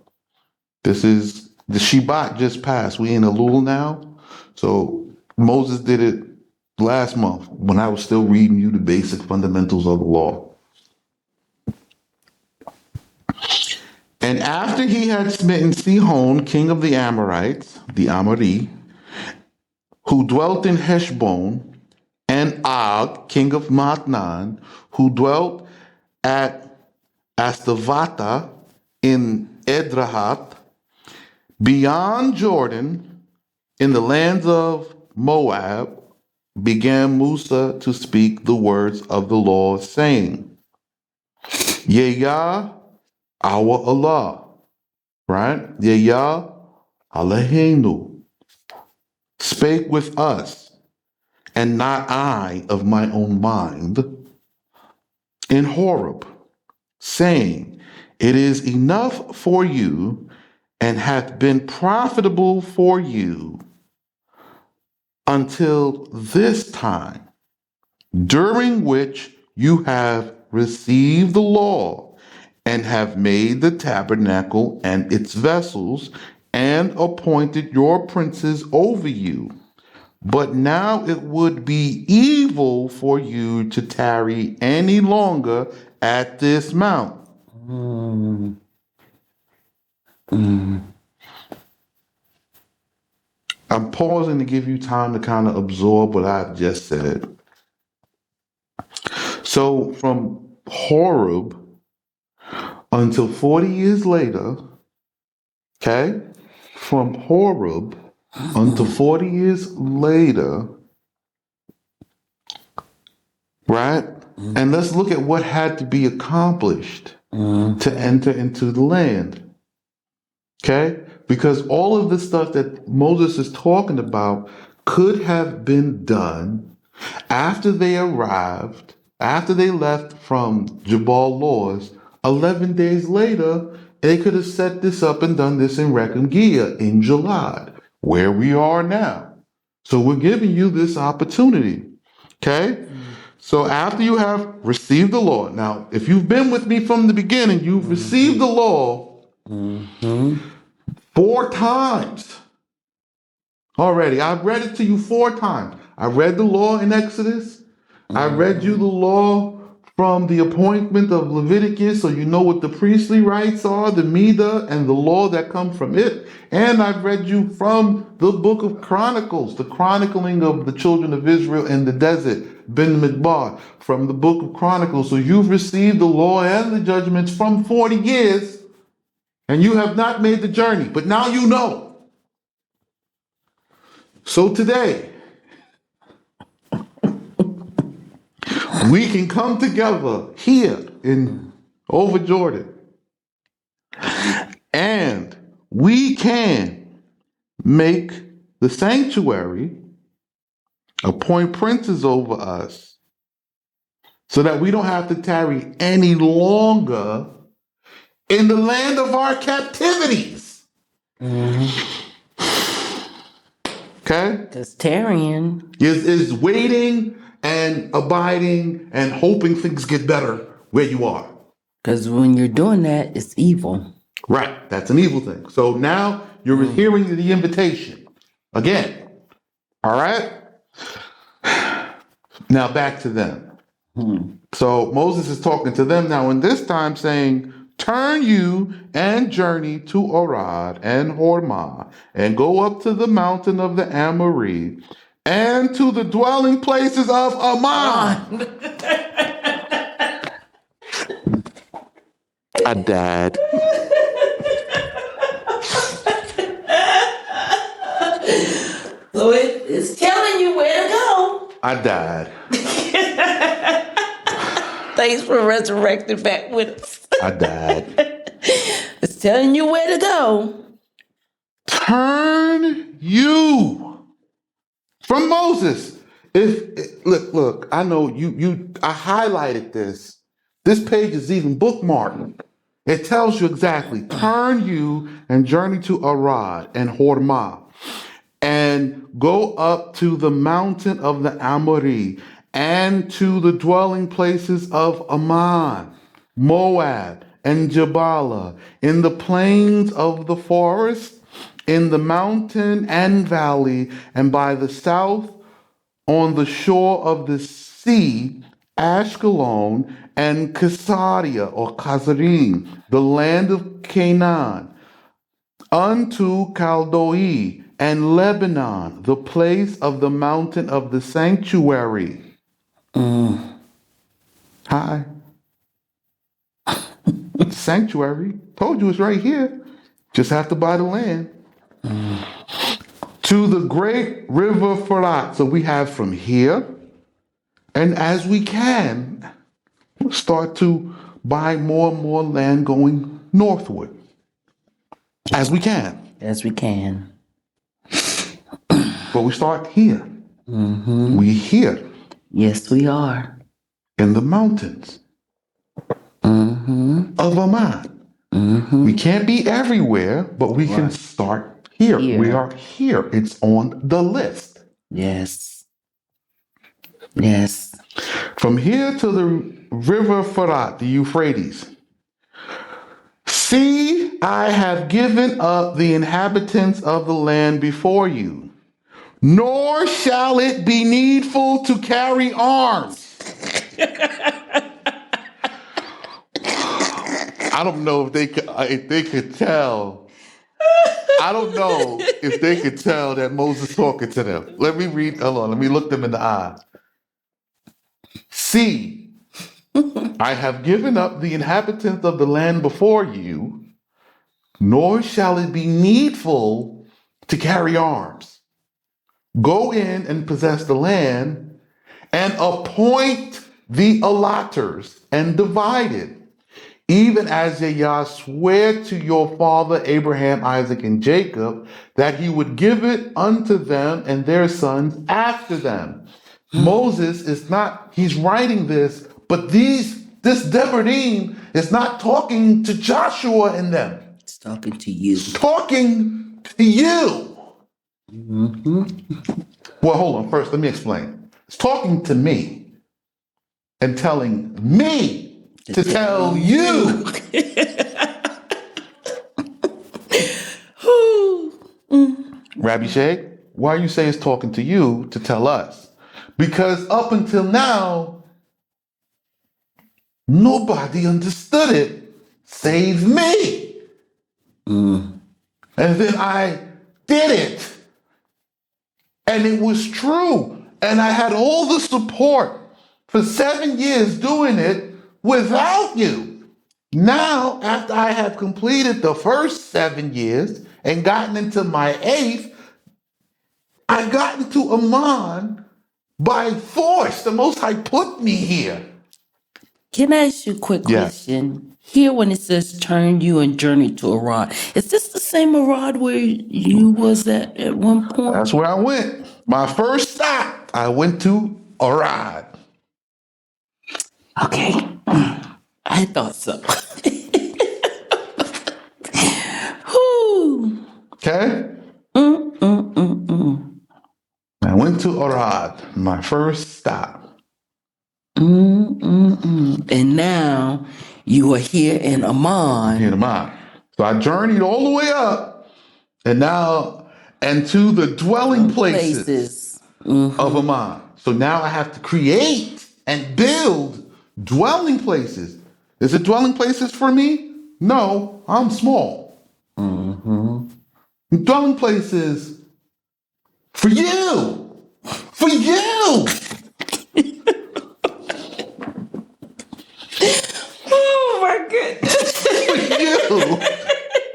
This is the Shebat just passed. We in Elul now. So Moses did it last month when I was still reading you the basic fundamentals of the law. And after he had smitten Sihon, king of the Amorites, the Amori, who dwelt in Heshbon, and Og, king of Matnan, who dwelt at Astavata in Edrahath, beyond Jordan, in the lands of Moab, began Musa to speak the words of the law, saying, Yah, our Allah, right? Yah, Eloheinu, spake with us, and not I of my own mind, in Horeb, saying, It is enough for you, and hath been profitable for you until this time, during which you have received the law, and have made the tabernacle and its vessels, and appointed your princes over you. But now it would be evil for you to tarry any longer at this mount. I'm pausing to give you time to kind of absorb what I've just said. So from Horeb until 40 years later, okay? From Horeb until 40 years later, right? And let's look at what had to be accomplished to enter into the land. Okay? Because all of the stuff that Moses is talking about could have been done after they arrived, after they left from Jabal Laws. 11 days later, they could have set this up and done this in Rechem Gia in July, where we are now. So we're giving you this opportunity. Okay? So after you have received the law, now, if you've been with me from the beginning, you've received the law 4 times already. I've read it to you 4 times. I read the law in Exodus. I read you the law from the appointment of Leviticus, so you know what the priestly rights are, the Midah, and the law that come from it. And I've read you from the book of Chronicles, the chronicling of the children of Israel in the desert, Ben Midbar, from the book of Chronicles. So you've received the law and the judgments from 40 years, and you have not made the journey, but now you know. So today, We can come together here in over Jordan, and we can make the sanctuary, appoint princes over us, so that we don't have to tarry any longer in the land of our captivities. Okay? Because tarrying, Is waiting and abiding and hoping things get better where you are. because when you're doing that, it's evil. Right. That's an evil thing. So now you're hearing the invitation again. All right? Now back to them. So Moses is talking to them now, and this time saying, turn you and journey to Arad and Hormah, and go up to the mountain of the Amoree, and to the dwelling places of Ammon. I died. So it's telling you where to go. I died. Thanks for resurrecting back with us. I died. It's telling you where to go. Turn you from Moses. Look, I know I highlighted this. This page is even bookmarked. It tells you exactly. Turn you and journey to Arad and Hormah, and go up to the mountain of the Amoree, and to the dwelling places of Ammon, Moab, and Jabalah, in the plains of the forest, in the mountain and valley, and by the south on the shore of the sea, Ashkelon and Casaria or Kazarim, the land of Canaan, unto Chaldoi and Lebanon, the place of the mountain of the sanctuary. Hi. Sanctuary. Told you it's right here. Just have to buy the land. To the great river Farat. So we have from here, and as we can, we'll start to buy more and more land going northward. As we can. As we can. But we start here. We here. Yes, we are. In the mountains of Ammon. We can't be everywhere, but we can start here. We are here. It's on the list. Yes. Yes. From here to the river Farat, the Euphrates. See, I have given up the inhabitants of the land before you, nor shall it be needful to carry arms. I don't know if they could tell. I don't know if they could tell that Moses talking to them. Let me read. Hold on. Let me look them in the eye. See, I have given up the inhabitants of the land before you, nor shall it be needful to carry arms. Go in and possess the land, and appoint the allotters and divide it, even as Yahweh sware to your father Abraham, Isaac, and Jacob, that he would give it unto them and their sons after them. Moses is not, he's writing this, but this Devarim is not talking to Joshua and them. It's talking to you. It's talking to you. Well, hold on. First, let me explain. It's talking to me and telling me to tell you. Rabbi Sheikh, why you say it's talking to you to tell us? Because up until now, nobody understood it save me. And then I did it. And it was true. And I had all the support for 7 years doing it without you. Now, after I have completed the first 7 years and gotten into my 8th, I got into Ammon by force. The Most High put me here. Can I ask you a quick Yes. question? Here, when it says "turn you and journey to Arad," is this the same Arad where you was at one point? That's where I went. My first stop, I went to Arad. Okay, I thought so. Whew. Okay? I went to Arad, my first stop. And now you are here in Amman. Here in Amman. So I journeyed all the way up and now and to the dwelling places of Amman. So now I have to create and build dwelling places. Is it dwelling places for me? No, I'm small. Dwelling places for you. For you. Oh my goodness. For you.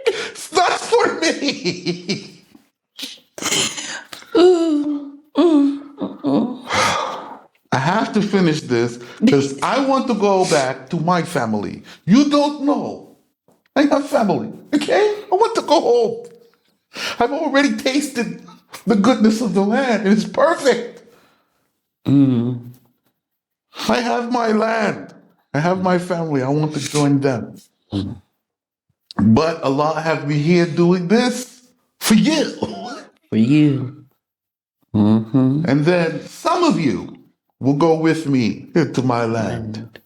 It's not for me. I have to finish this because I want to go back to my family. You don't know. I have family, okay? I want to go home. I've already tasted the goodness of the land. It's perfect. I have my land. I have my family. I want to join them. But Allah have me here doing this for you. For you. And then some of you will go with me into my land.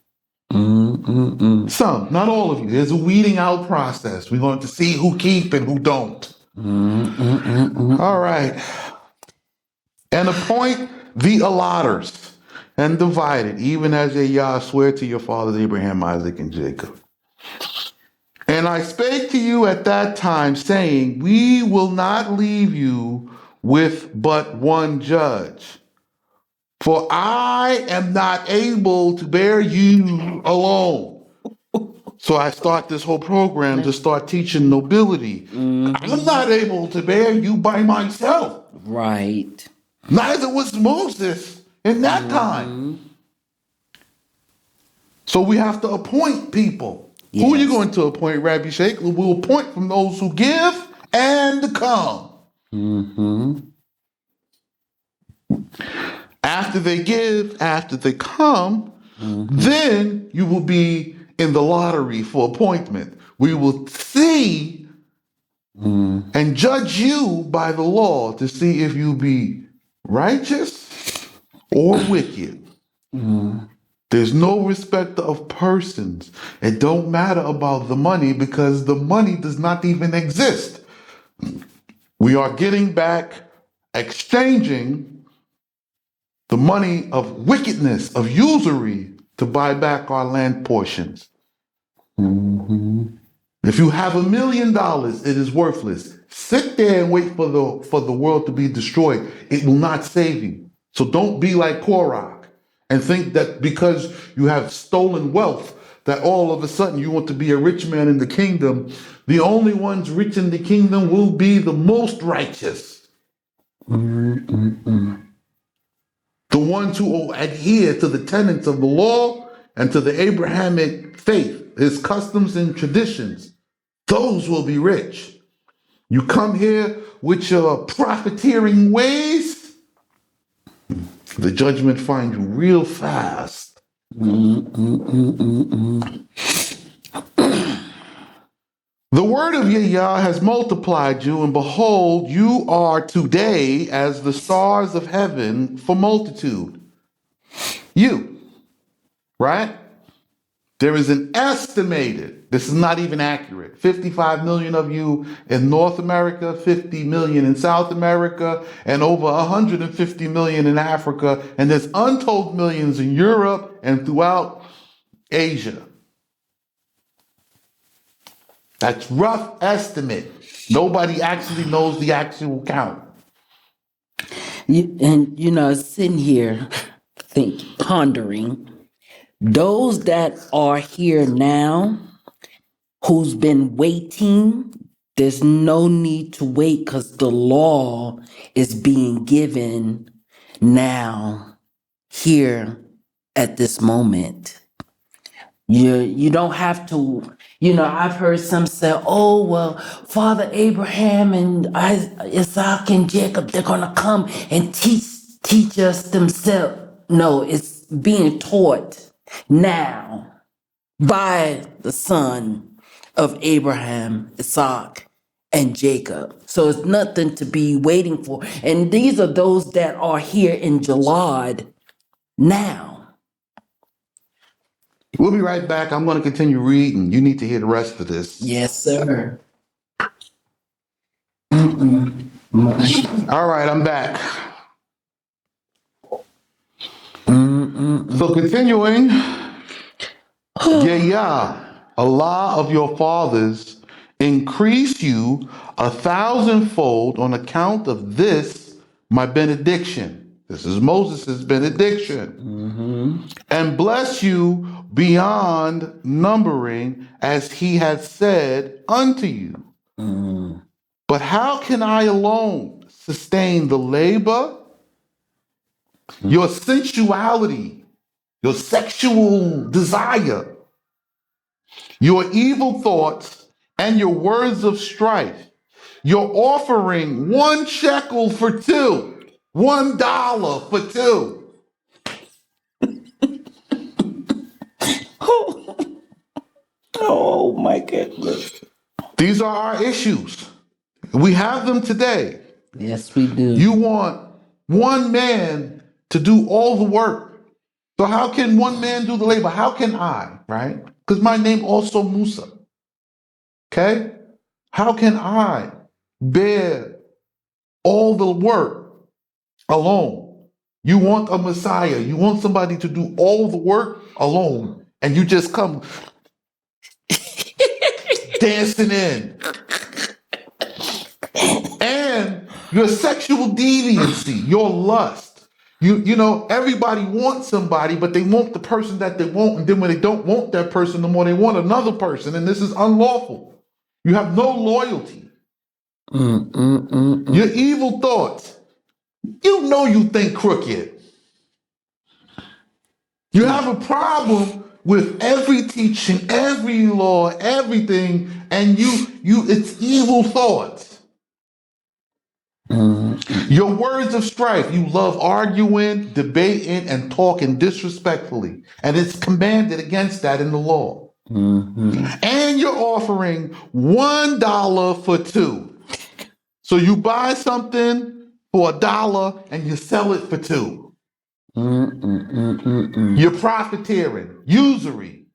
Some, not all of you. There's a weeding out process. We're going to see who keep and who don't. All right. And appoint the allotters and divide it, even as Yah swear to your fathers Abraham, Isaac, and Jacob. And I spake to you at that time, saying, we will not leave you with but one judge. For I am not able to bear you alone. So I start this whole program to start teaching nobility. I'm not able to bear you by myself. Right. Neither was Moses in that time. So we have to appoint people. Who are you going to appoint, Rabbi Sheikh? We'll appoint from those who give and come. After they give, after they come, then you will be in the lottery for appointment. We will see and judge you by the law to see if you be righteous or wicked. There's no respect of persons. It don't matter about the money because the money does not even exist. We are getting back, exchanging the money of wickedness, of usury, to buy back our land portions. If you have $1 million, it is worthless. Sit there and wait for the world to be destroyed. It will not save you. So don't be like Korah and think that because you have stolen wealth, that all of a sudden you want to be a rich man in the kingdom. The only ones rich in the kingdom will be the most righteous. The ones who will adhere to the tenets of the law and to the Abrahamic faith, his customs and traditions. Those will be rich. You come here with your profiteering ways, the judgment finds you real fast. The word of Yah has multiplied you, and behold, you are today as the stars of heaven for multitude. You, right? There is an estimated, this is not even accurate, 55 million of you in North America, 50 million in South America, and over 150 million in Africa, and there's untold millions in Europe and throughout Asia. That's rough estimate. Nobody actually knows the actual count. Sitting here, pondering, those that are here now, who's been waiting, there's no need to wait because the law is being given now. here at this moment. You don't have to, I've heard some say, oh, well, Father Abraham and Isaac and Jacob, they're going to come and teach us themselves. No, it's being taught now by the son of Abraham, Isaac, and Jacob. So it's nothing to be waiting for. And these are those that are here in Jalad now. We'll be right back. I'm going to continue reading. You need to hear the rest of this. Yes, sir. All right, I'm back. So continuing, Yah, Allah of your fathers, increase you 1,000-fold on account of this, my benediction. This is Moses' benediction. And bless you beyond numbering as he has said unto you. But how can I alone sustain the labor, your sensuality, your sexual desire, your evil thoughts, and your words of strife? You're offering 1 shekel for 2, $1 for 2. Oh my goodness. These are our issues. We have them today. Yes, we do. You want one man to do all the work. So how can one man do the labor? How can I, right? Because my name also Musa. Okay? How can I bear all the work alone? You want a Messiah. You want somebody to do all the work alone. And you just come dancing in. And your sexual deviancy, your lust. You know, everybody wants somebody, but they want the person that they want. And then when they don't want that person no more, they want another person. And this is unlawful. You have no loyalty. Your evil thoughts. You know you think crooked. You have a problem with every teaching, every law, everything, and it's evil thoughts. Your words of strife, you love arguing, debating, and talking disrespectfully. And it's commanded against that in the law. And you're offering $1 for 2. So you buy something for $1 and you sell it for 2. You're profiteering, usury.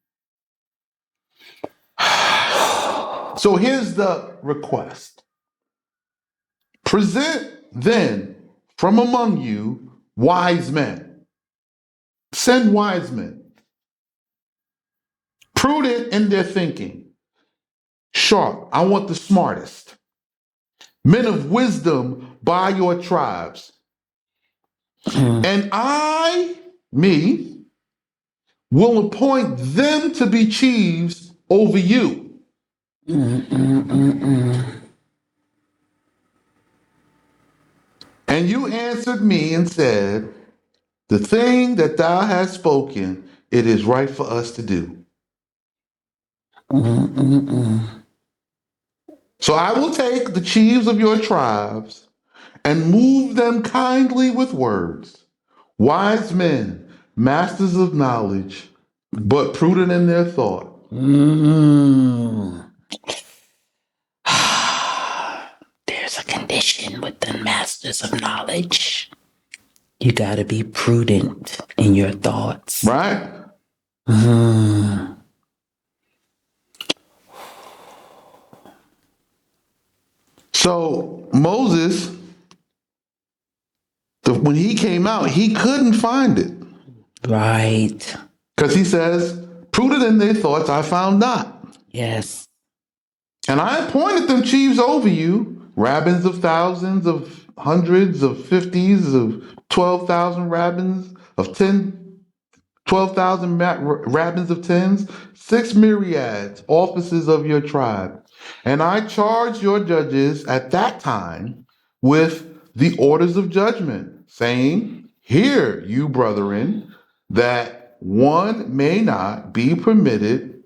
So here's the request. Present then from among you wise men. Send wise men. Prudent in their thinking. Sharp. I want the smartest. Men of wisdom by your tribes. And me, will appoint them to be chiefs over you. And you answered me and said, the thing that thou hast spoken, it is right for us to do. So I will take the chiefs of your tribes and move them kindly with words, wise men, masters of knowledge, but prudent in their thought. There's a condition with the masters of knowledge. You got to be prudent in your thoughts. Right? So Moses, when he came out, he couldn't find it. Right. Because he says, prudent in their thoughts I found not. Yes. And I appointed them chiefs over you, rabbins of thousands, of hundreds, of fifties, of 12,000 rabbins, of 12,000 rabbins of tens, 6 myriads, officers of your tribe. And I charged your judges at that time with the orders of judgment, saying, Hear, you brethren, that one may not be permitted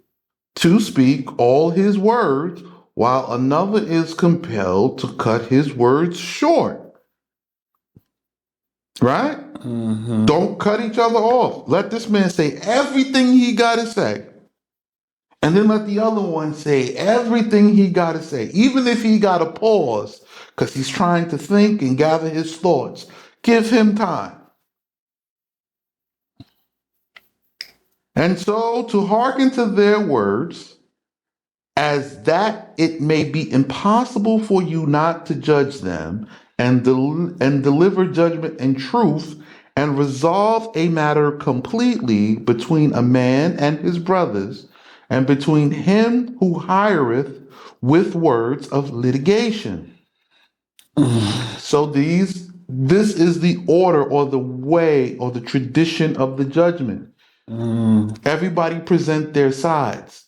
to speak all his words, while another is compelled to cut his words short. Right? Don't cut each other off. Let this man say everything he got to say. And then let the other one say everything he got to say, even if he got to pause because he's trying to think and gather his thoughts. Give him time. And so to hearken to their words, as that it may be impossible for you not to judge them and deliver judgment in truth and resolve a matter completely between a man and his brothers and between him who hireth with words of litigation. So this is the order or the way or the tradition of the judgment. Everybody present their sides.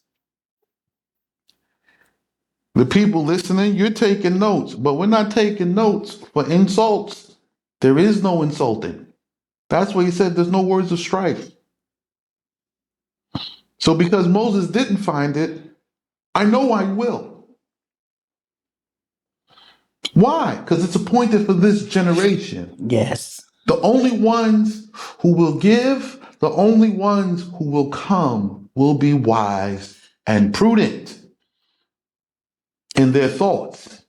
The people listening, you're taking notes, but we're not taking notes for insults. There is no insulting. That's why he said there's no words of strife. So because Moses didn't find it, I know I will. Why? Because it's appointed for this generation. Yes. The only ones who will give, the only ones who will come will be wise and prudent in their thoughts.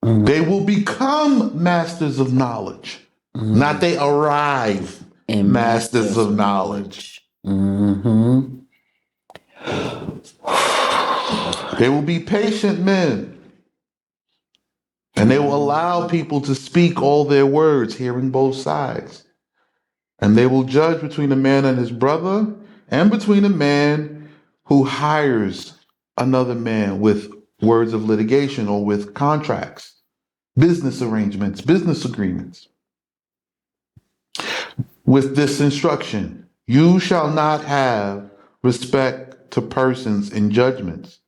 They will become masters of knowledge, not they arrive And masters of knowledge. They will be patient men, and they will allow people to speak all their words, hearing both sides. And they will judge between a man and his brother, and between a man who hires another man with words of litigation or with contracts, business arrangements, business agreements. With this instruction, you shall not have respect to persons in judgments.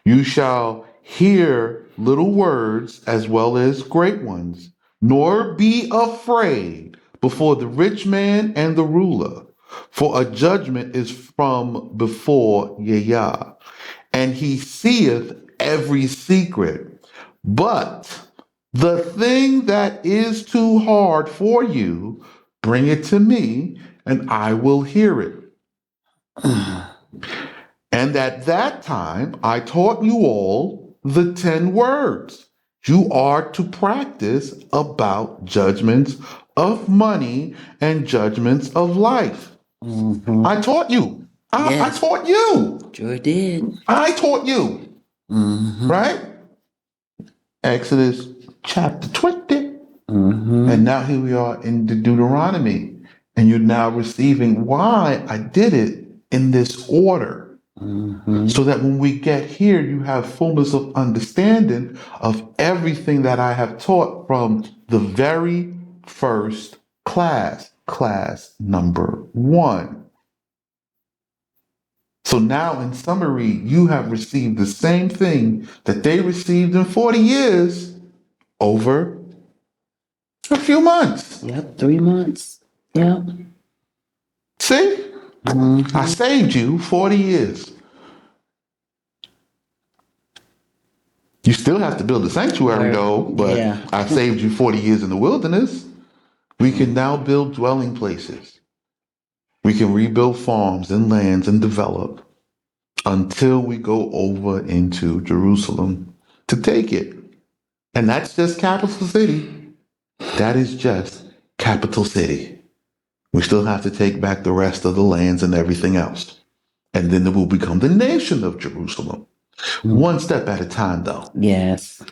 You shall hear little words as well as great ones, nor be afraid before the rich man and the ruler, for a judgment is from before Yah, and he seeth every secret. But the thing that is too hard for you, bring it to me, and I will hear it. And at that time, I taught you all the 10 words you are to practice about judgments of money and judgments of life. I taught you. I taught you. Sure did. I taught you. Right? Exodus chapter 20. And now here we are in the Deuteronomy. And you're now receiving why I did it in this order. So that when we get here, you have fullness of understanding of everything that I have taught from the very first class number 1. So now, in summary, you have received the same thing that they received in 40 years over a few months. Yep, 3 months. Yep. See? I saved you 40 years. You still have to build a sanctuary, though, but I saved you 40 years in the wilderness. We can now build dwelling places. We can rebuild farms and lands and develop until we go over into Jerusalem to take it. And that's just capital city. That is just capital city. We still have to take back the rest of the lands and everything else. And then it will become the nation of Jerusalem. One step at a time, though. Yes.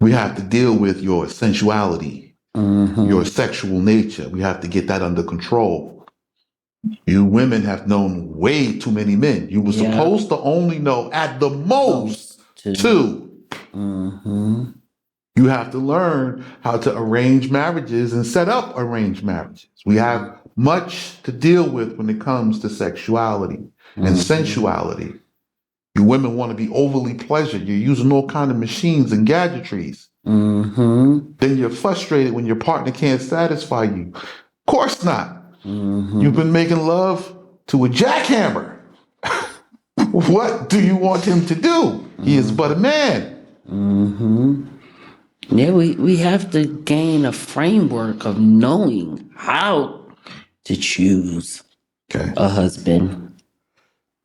We have to deal with your sensuality, your sexual nature. We have to get that under control. You women have known way too many men. You were supposed to only know at the most 2. You have to learn how to arrange marriages and set up arranged marriages. We have much to deal with when it comes to sexuality and sensuality. You women want to be overly pleasured. You're using all kinds of machines and gadgetries. Then you're frustrated when your partner can't satisfy you. Of course not. You've been making love to a jackhammer. What do you want him to do? He is but a man. Yeah, we have to gain a framework of knowing how to choose Okay. a husband.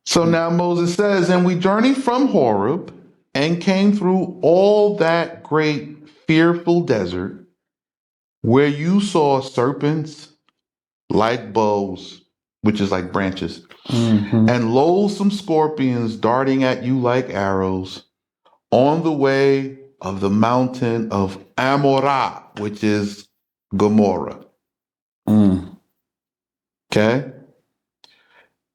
So now Moses says, and we journeyed from Horeb and came through all that great fearful desert where you saw serpents like bows, which is like branches, and loathsome scorpions darting at you like arrows on the way of the mountain of Amorah, which is Gomorrah. Okay?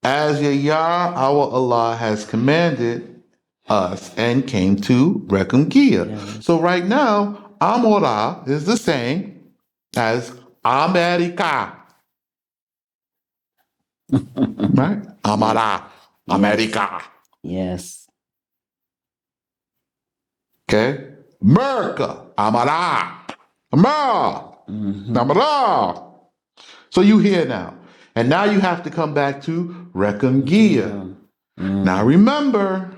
As Yah our Allah has commanded us and came to Rechem. So right now, Amorah is the same as America. Right? Amara, America. Yes. Okay? America, Amara, Amara, Amara. So you hear now. And now you have to come back to Rechem. Now remember,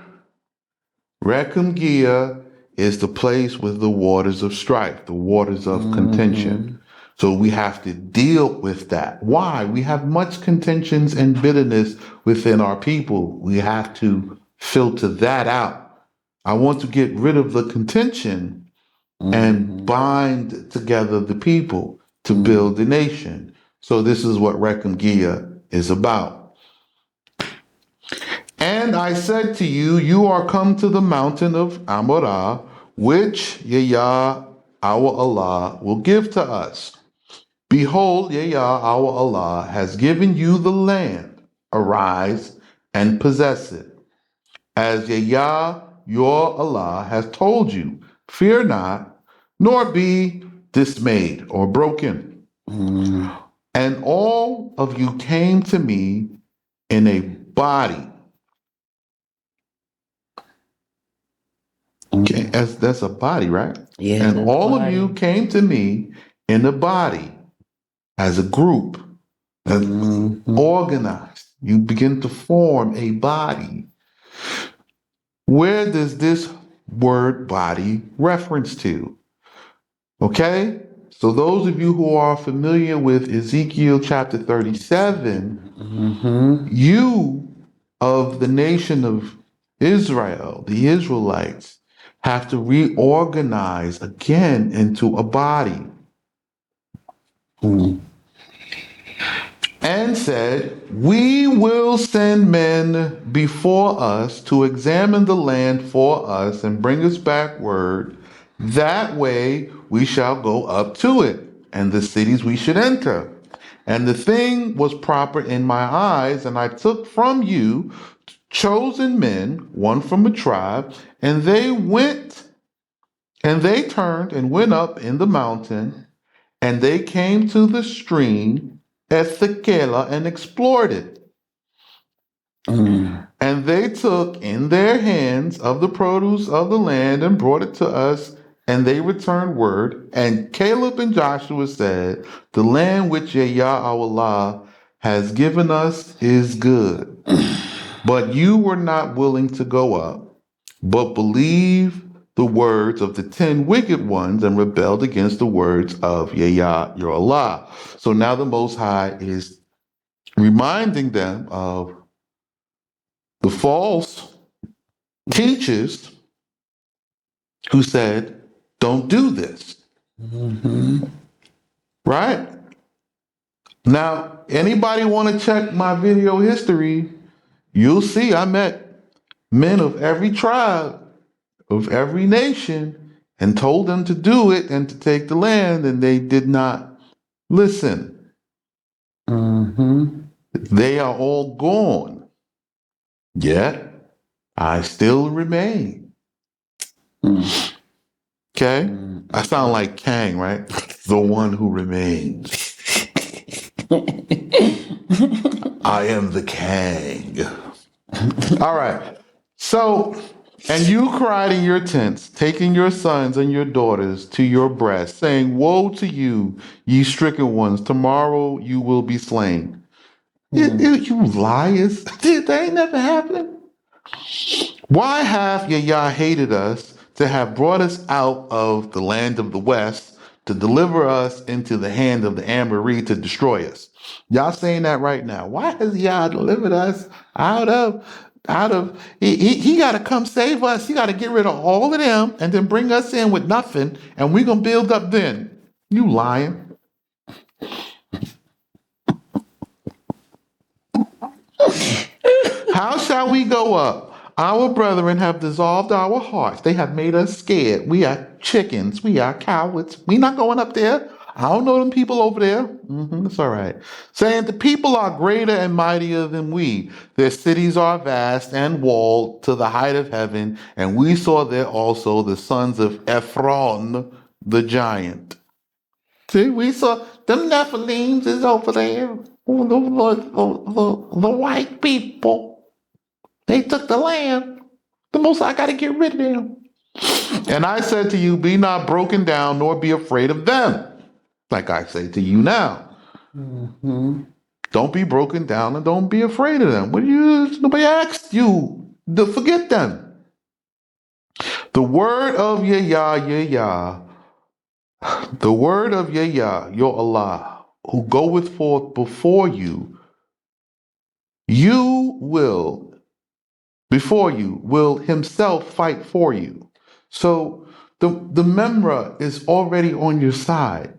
Rechem is the place with the waters of strife, the waters of contention. So we have to deal with that. Why? We have much contentions and bitterness within our people. We have to filter that out. I want to get rid of the contention and bind together the people to build the nation. So this is what Rechem is about. And I said to you, you are come to the mountain of Amorah, which Yah our Allah will give to us. Behold, Yah our Allah has given you the land. Arise and possess it. As Yah your Allah has told you, fear not, nor be dismayed or broken. And all of you came to me in a body. Okay, that's a body, right? Yeah. And all of you came to me in a body, as a group, as organized. You begin to form a body. Where does this word body reference to? Okay, so those of you who are familiar with Ezekiel chapter 37, you of the nation of Israel, the Israelites, have to reorganize again into a body. And said, we will send men before us to examine the land for us and bring us back word. That way we shall go up to it, and the cities we should enter. And the thing was proper in my eyes, and I took from you chosen men, one from a tribe, and they turned and went up in the mountain, and they came to the stream Ethekela and explored it. And they took in their hands of the produce of the land and brought it to us, and they returned word. And Caleb and Joshua said, the land which Yah our Allah has given us is good. But you were not willing to go up, but believe the words of the 10 wicked ones and rebelled against the words of Yah your Allah. So now the Most High is reminding them of the false teachers who said, don't do this. Right? Now, anybody want to check my video history, you'll see I met men of every tribe, of every nation, and told them to do it and to take the land, and they did not listen. They are all gone. Yet, I still remain. Okay? I sound like Kang, right? The one who remains. I am the Kang. All right. So And you cried in your tents, taking your sons and your daughters to your breast, saying, Woe to you, ye stricken ones, tomorrow you will be slain. You liars. That ain't never happened. Why have Yah hated us to have brought us out of the land of the west to deliver us into the hand of the Amorite to destroy us? Y'all saying that right now. Why has Yah delivered us out of he got to come save us. He got to get rid of all of them and then bring us in with nothing and we're going to build up then. You lying. How shall we go up? Our brethren have dissolved our hearts. They have made us scared. We are chickens. We are cowards. We not going up there. I don't know them people over there. It's all right. Saying the people are greater and mightier than we. Their cities are vast and walled to the height of heaven. And we saw there also the sons of Ephron, the giant. See, we saw them Nephilims is over there. Oh, the white people. They took the land. The Most High got to get rid of them. And I said to you, be not broken down, nor be afraid of them. Like I say to you now. Don't be broken down and don't be afraid of them. Nobody asked you to forget them. The word of Yah, the word of Yah, your Allah, who goeth forth before you, before you, will himself fight for you. So the Memra is already on your side.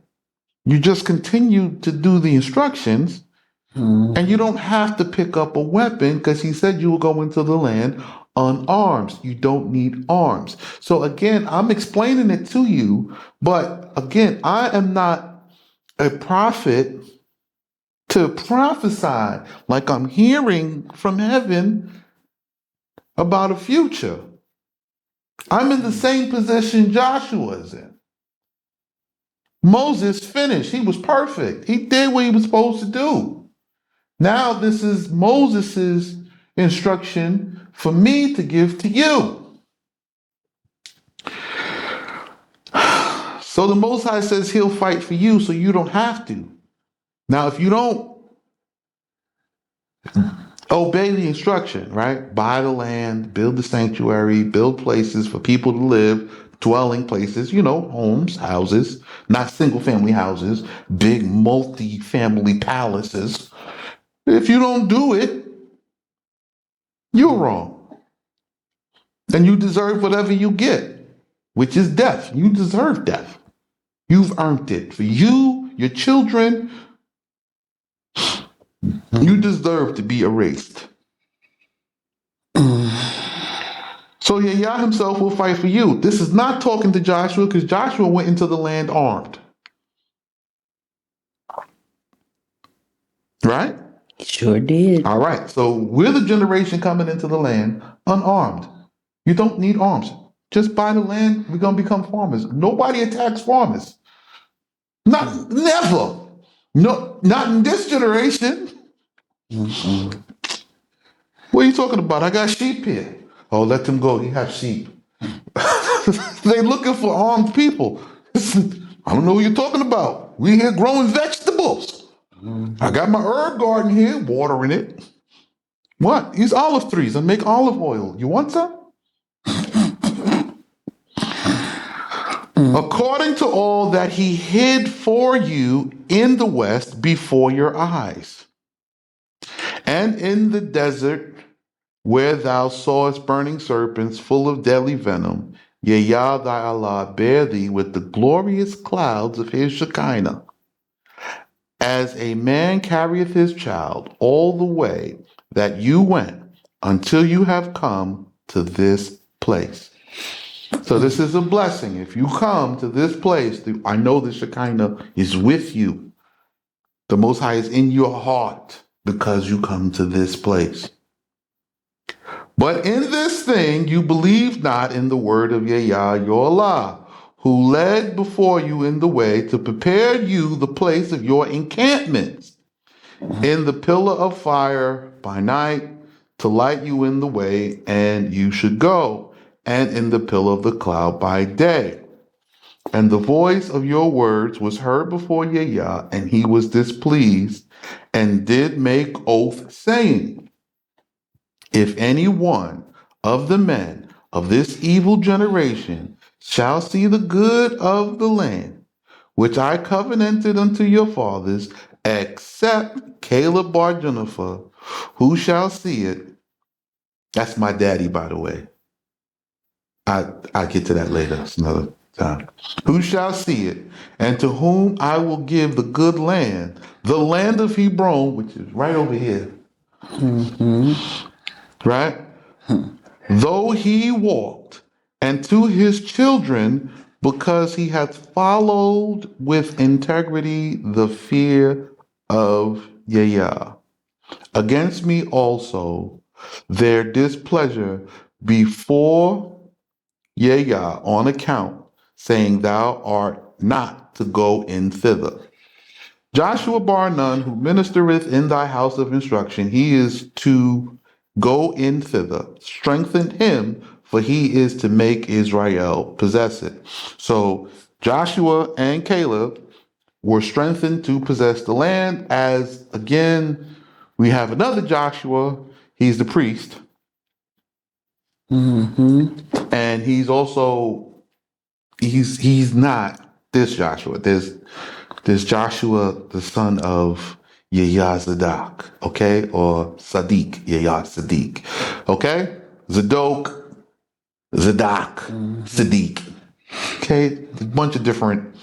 You just continue to do the instructions, and you don't have to pick up a weapon because he said you will go into the land unarmed. You don't need arms. So again, I'm explaining it to you, but again, I am not a prophet to prophesy like I'm hearing from heaven about a future. I'm in the same position Joshua is in. Moses finished. He was perfect. He did what he was supposed to do. Now this is Moses's instruction for me to give to you. So the Most High says he'll fight for you so you don't have to. Now, if you don't obey the instruction, right? Buy the land, build the sanctuary, build places for people to live, dwelling places, homes, houses, not single family houses, big multi-family palaces. If you don't do it, you're wrong. And you deserve whatever you get, which is death. You deserve death. You've earned it. For you, your children, you deserve to be erased. So Yah himself will fight for you. This is not talking to Joshua because Joshua went into the land armed. Right? Sure did. All right. So we're the generation coming into the land unarmed. You don't need arms. Just buy the land. We're going to become farmers. Nobody attacks farmers. Never. No, not in this generation. What are you talking about? I got sheep here. Oh, let them go. He has sheep. They looking for armed people. I don't know what you're talking about. We here growing vegetables. I got my herb garden here, watering it. What? These olive trees. I make olive oil. You want some? According to all that he hid for you in the west before your eyes, and in the desert where thou sawest burning serpents full of deadly venom, Yah thy Allah bear thee with the glorious clouds of his Shekinah, as a man carrieth his child all the way that you went until you have come to this place. So this is a blessing. If you come to this place, I know the Shekinah is with you. The Most High is in your heart because you come to this place. But in this thing you believe not in the word of Yah your Allah, who led before you in the way to prepare you the place of your encampments, in the pillar of fire by night to light you in the way, and you should go, and in the pillar of the cloud by day. And the voice of your words was heard before Yah, and he was displeased, and did make oath, saying, if any one of the men of this evil generation shall see the good of the land, which I covenanted unto your fathers, except Caleb bar Juniper, who shall see it. That's my daddy, by the way. I get to that later. It's another time. Who shall see it, and to whom I will give the good land, the land of Hebron, which is right over here. Right? Though he walked, and to his children, because he hath followed with integrity the fear of Yah. Against me also their displeasure before Yea, on account, saying, thou art not to go in thither. Joshua bar Nun, who ministereth in thy house of instruction, he is to go in thither. Strengthen him, for he is to make Israel possess it. So Joshua and Caleb were strengthened to possess the land, as again, we have another Joshua. He's the priest. And he's also he's not this Joshua. There's Joshua, the son of Yehozadak, okay, or Sadiq, Sadiq, okay, Zadok, Sadiq, okay, a bunch of different.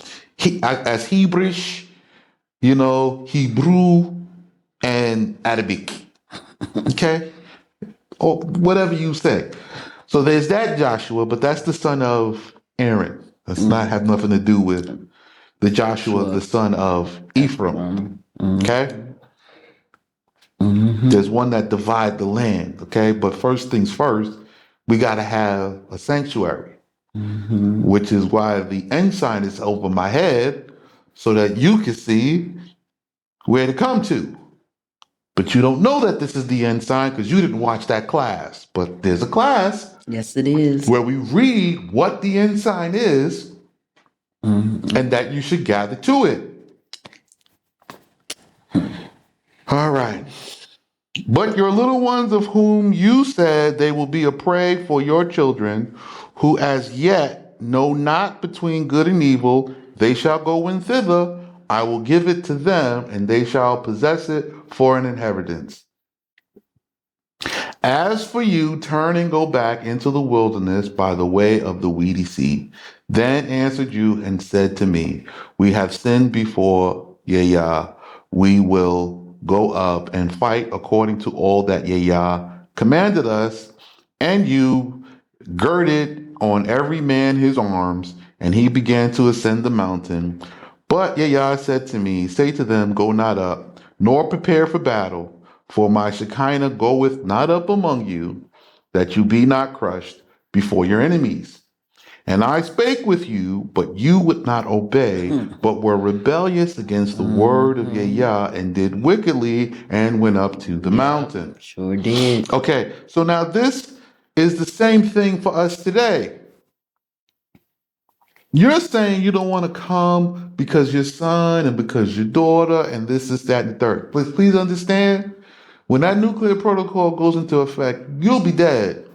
As Hebrewish, Hebrew and Arabic, okay, or whatever you say. So there's that Joshua, but that's the son of Aaron. Does not have nothing to do with the Joshua, the son of Ephraim. Okay? There's one that divide the land. Okay? But first things first, we got to have a sanctuary, which is why the ensign is over my head so that you can see where to come to. But you don't know that this is the ensign because you didn't watch that class. But there's a class. Yes, it is. Where we read what the ensign is and that you should gather to it. All right. But your little ones of whom you said they will be a prey for your children, who as yet know not between good and evil, they shall go in thither. I will give it to them, and they shall possess it for an inheritance. As for you, turn and go back into the wilderness by the way of the weedy sea. Then answered you and said to me, we have sinned before Yah. We will go up and fight according to all that Yah commanded us. And you girded on every man his arms, and he began to ascend the mountain. But Yah said to me, say to them, go not up, nor prepare for battle. For my Shekinah goeth not up among you, that you be not crushed before your enemies. And I spake with you, but you would not obey, but were rebellious against the word of Yah, and did wickedly, and went up to the mountain. Sure did. Okay, so now this is the same thing for us today. You're saying you don't want to come because your son and because your daughter and this, that, and the third. Please understand. When that nuclear protocol goes into effect, you'll be dead.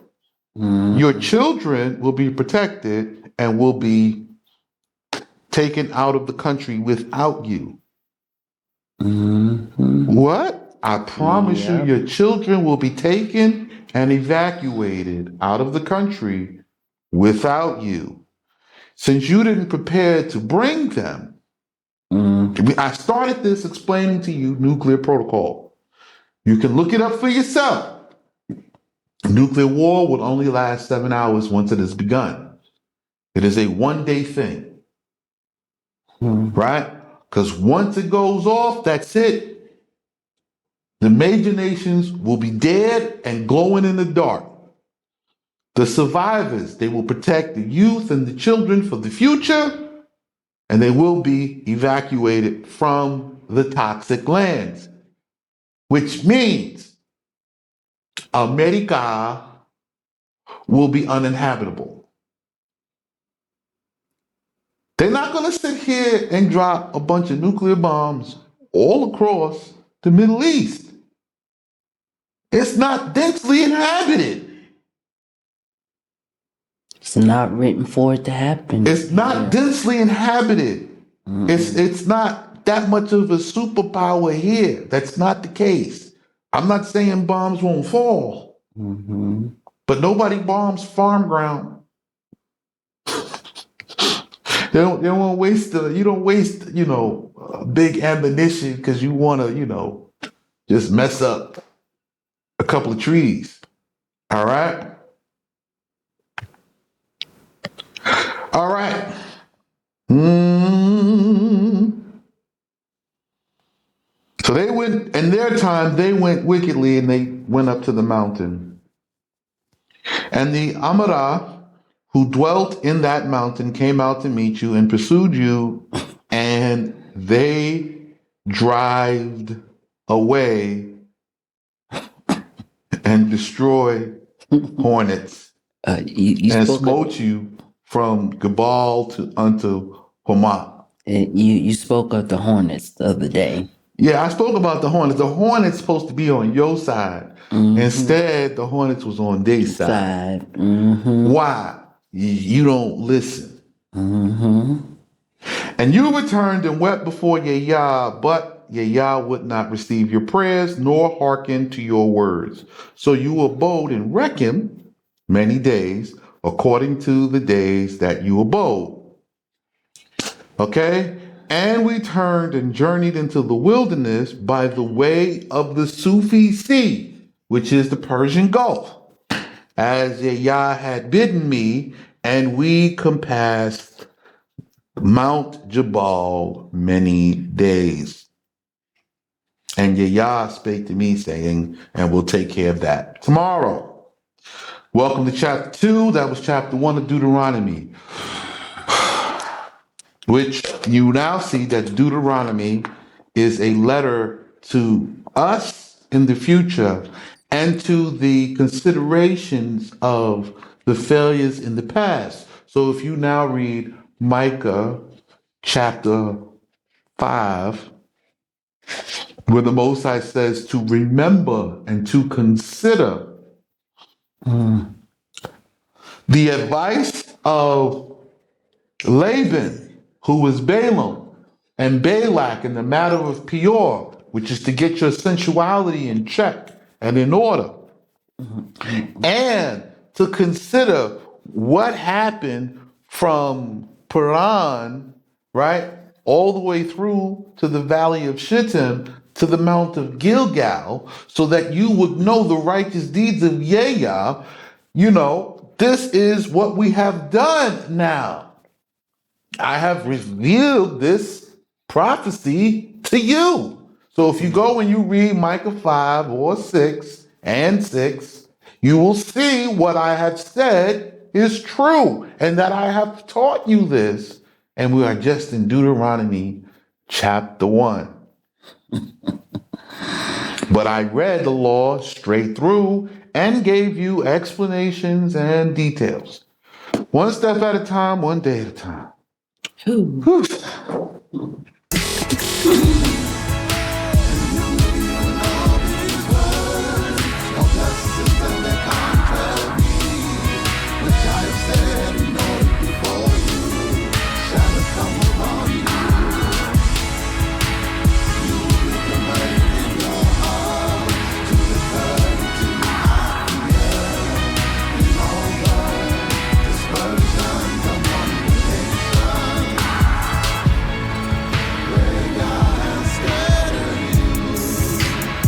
Your children will be protected and will be taken out of the country without you. What? I promise you, your children will be taken and evacuated out of the country without you. Since you didn't prepare to bring them, I started this explaining to you nuclear protocol. You can look it up for yourself. Nuclear war will only last 7 hours once it has begun. It is a one-day thing, right? Because once it goes off, that's it. The major nations will be dead and glowing in the dark. The survivors, they will protect the youth and the children for the future, and they will be evacuated from the toxic lands, which means America will be uninhabitable. They're not going to sit here and drop a bunch of nuclear bombs all across the Middle East. It's not densely inhabited. It's not written for it to happen. It's not densely inhabited. It's not that much of a superpower here. That's not the case. I'm not saying bombs won't fall, but nobody bombs farm ground. They don't want to waste you don't waste, big ammunition because you want to, just mess up a couple of trees. All right? All right. So they went, in their time, they went wickedly and they went up to the mountain. And the Amara who dwelt in that mountain came out to meet you and pursued you, and they drived away and destroyed hornets and smote you from Gebal unto Hormah. You spoke of the hornets the other day. Yeah, I spoke about the hornets. The hornets supposed to be on your side. Instead, the hornets was on their side. Why? You don't listen. And you returned and wept before Yah, but Yah would not receive your prayers nor hearken to your words. So you abode in Rechem many days, according to the days that you abode. Okay? And we turned and journeyed into the wilderness by the way of the Sufi Sea, which is the Persian Gulf, as Yah had bidden me, and we compassed Mount Jabal many days. And Yah spake to me, saying, and we'll take care of that tomorrow. Welcome to chapter 2. That was chapter 1 of Deuteronomy, which you now see that Deuteronomy is a letter to us in the future and to the considerations of the failures in the past. So if you now read Micah chapter 5, where the Most High says to remember and to consider the advice of Laban, who was Balaam, and Balak in the matter of Peor, which is to get your sensuality in check and in order, and to consider what happened from Paran, right, all the way through to the valley of Shittim to the mount of Gilgal, so that you would know the righteous deeds of Yah. This is what we have done now. I have revealed this prophecy to you. So if you go and you read Micah 5 or 6 and 6, you will see what I have said is true and that I have taught you this. And we are just in Deuteronomy chapter 1. But I read the law straight through and gave you explanations and details. One step at a time, one day at a time. Whew.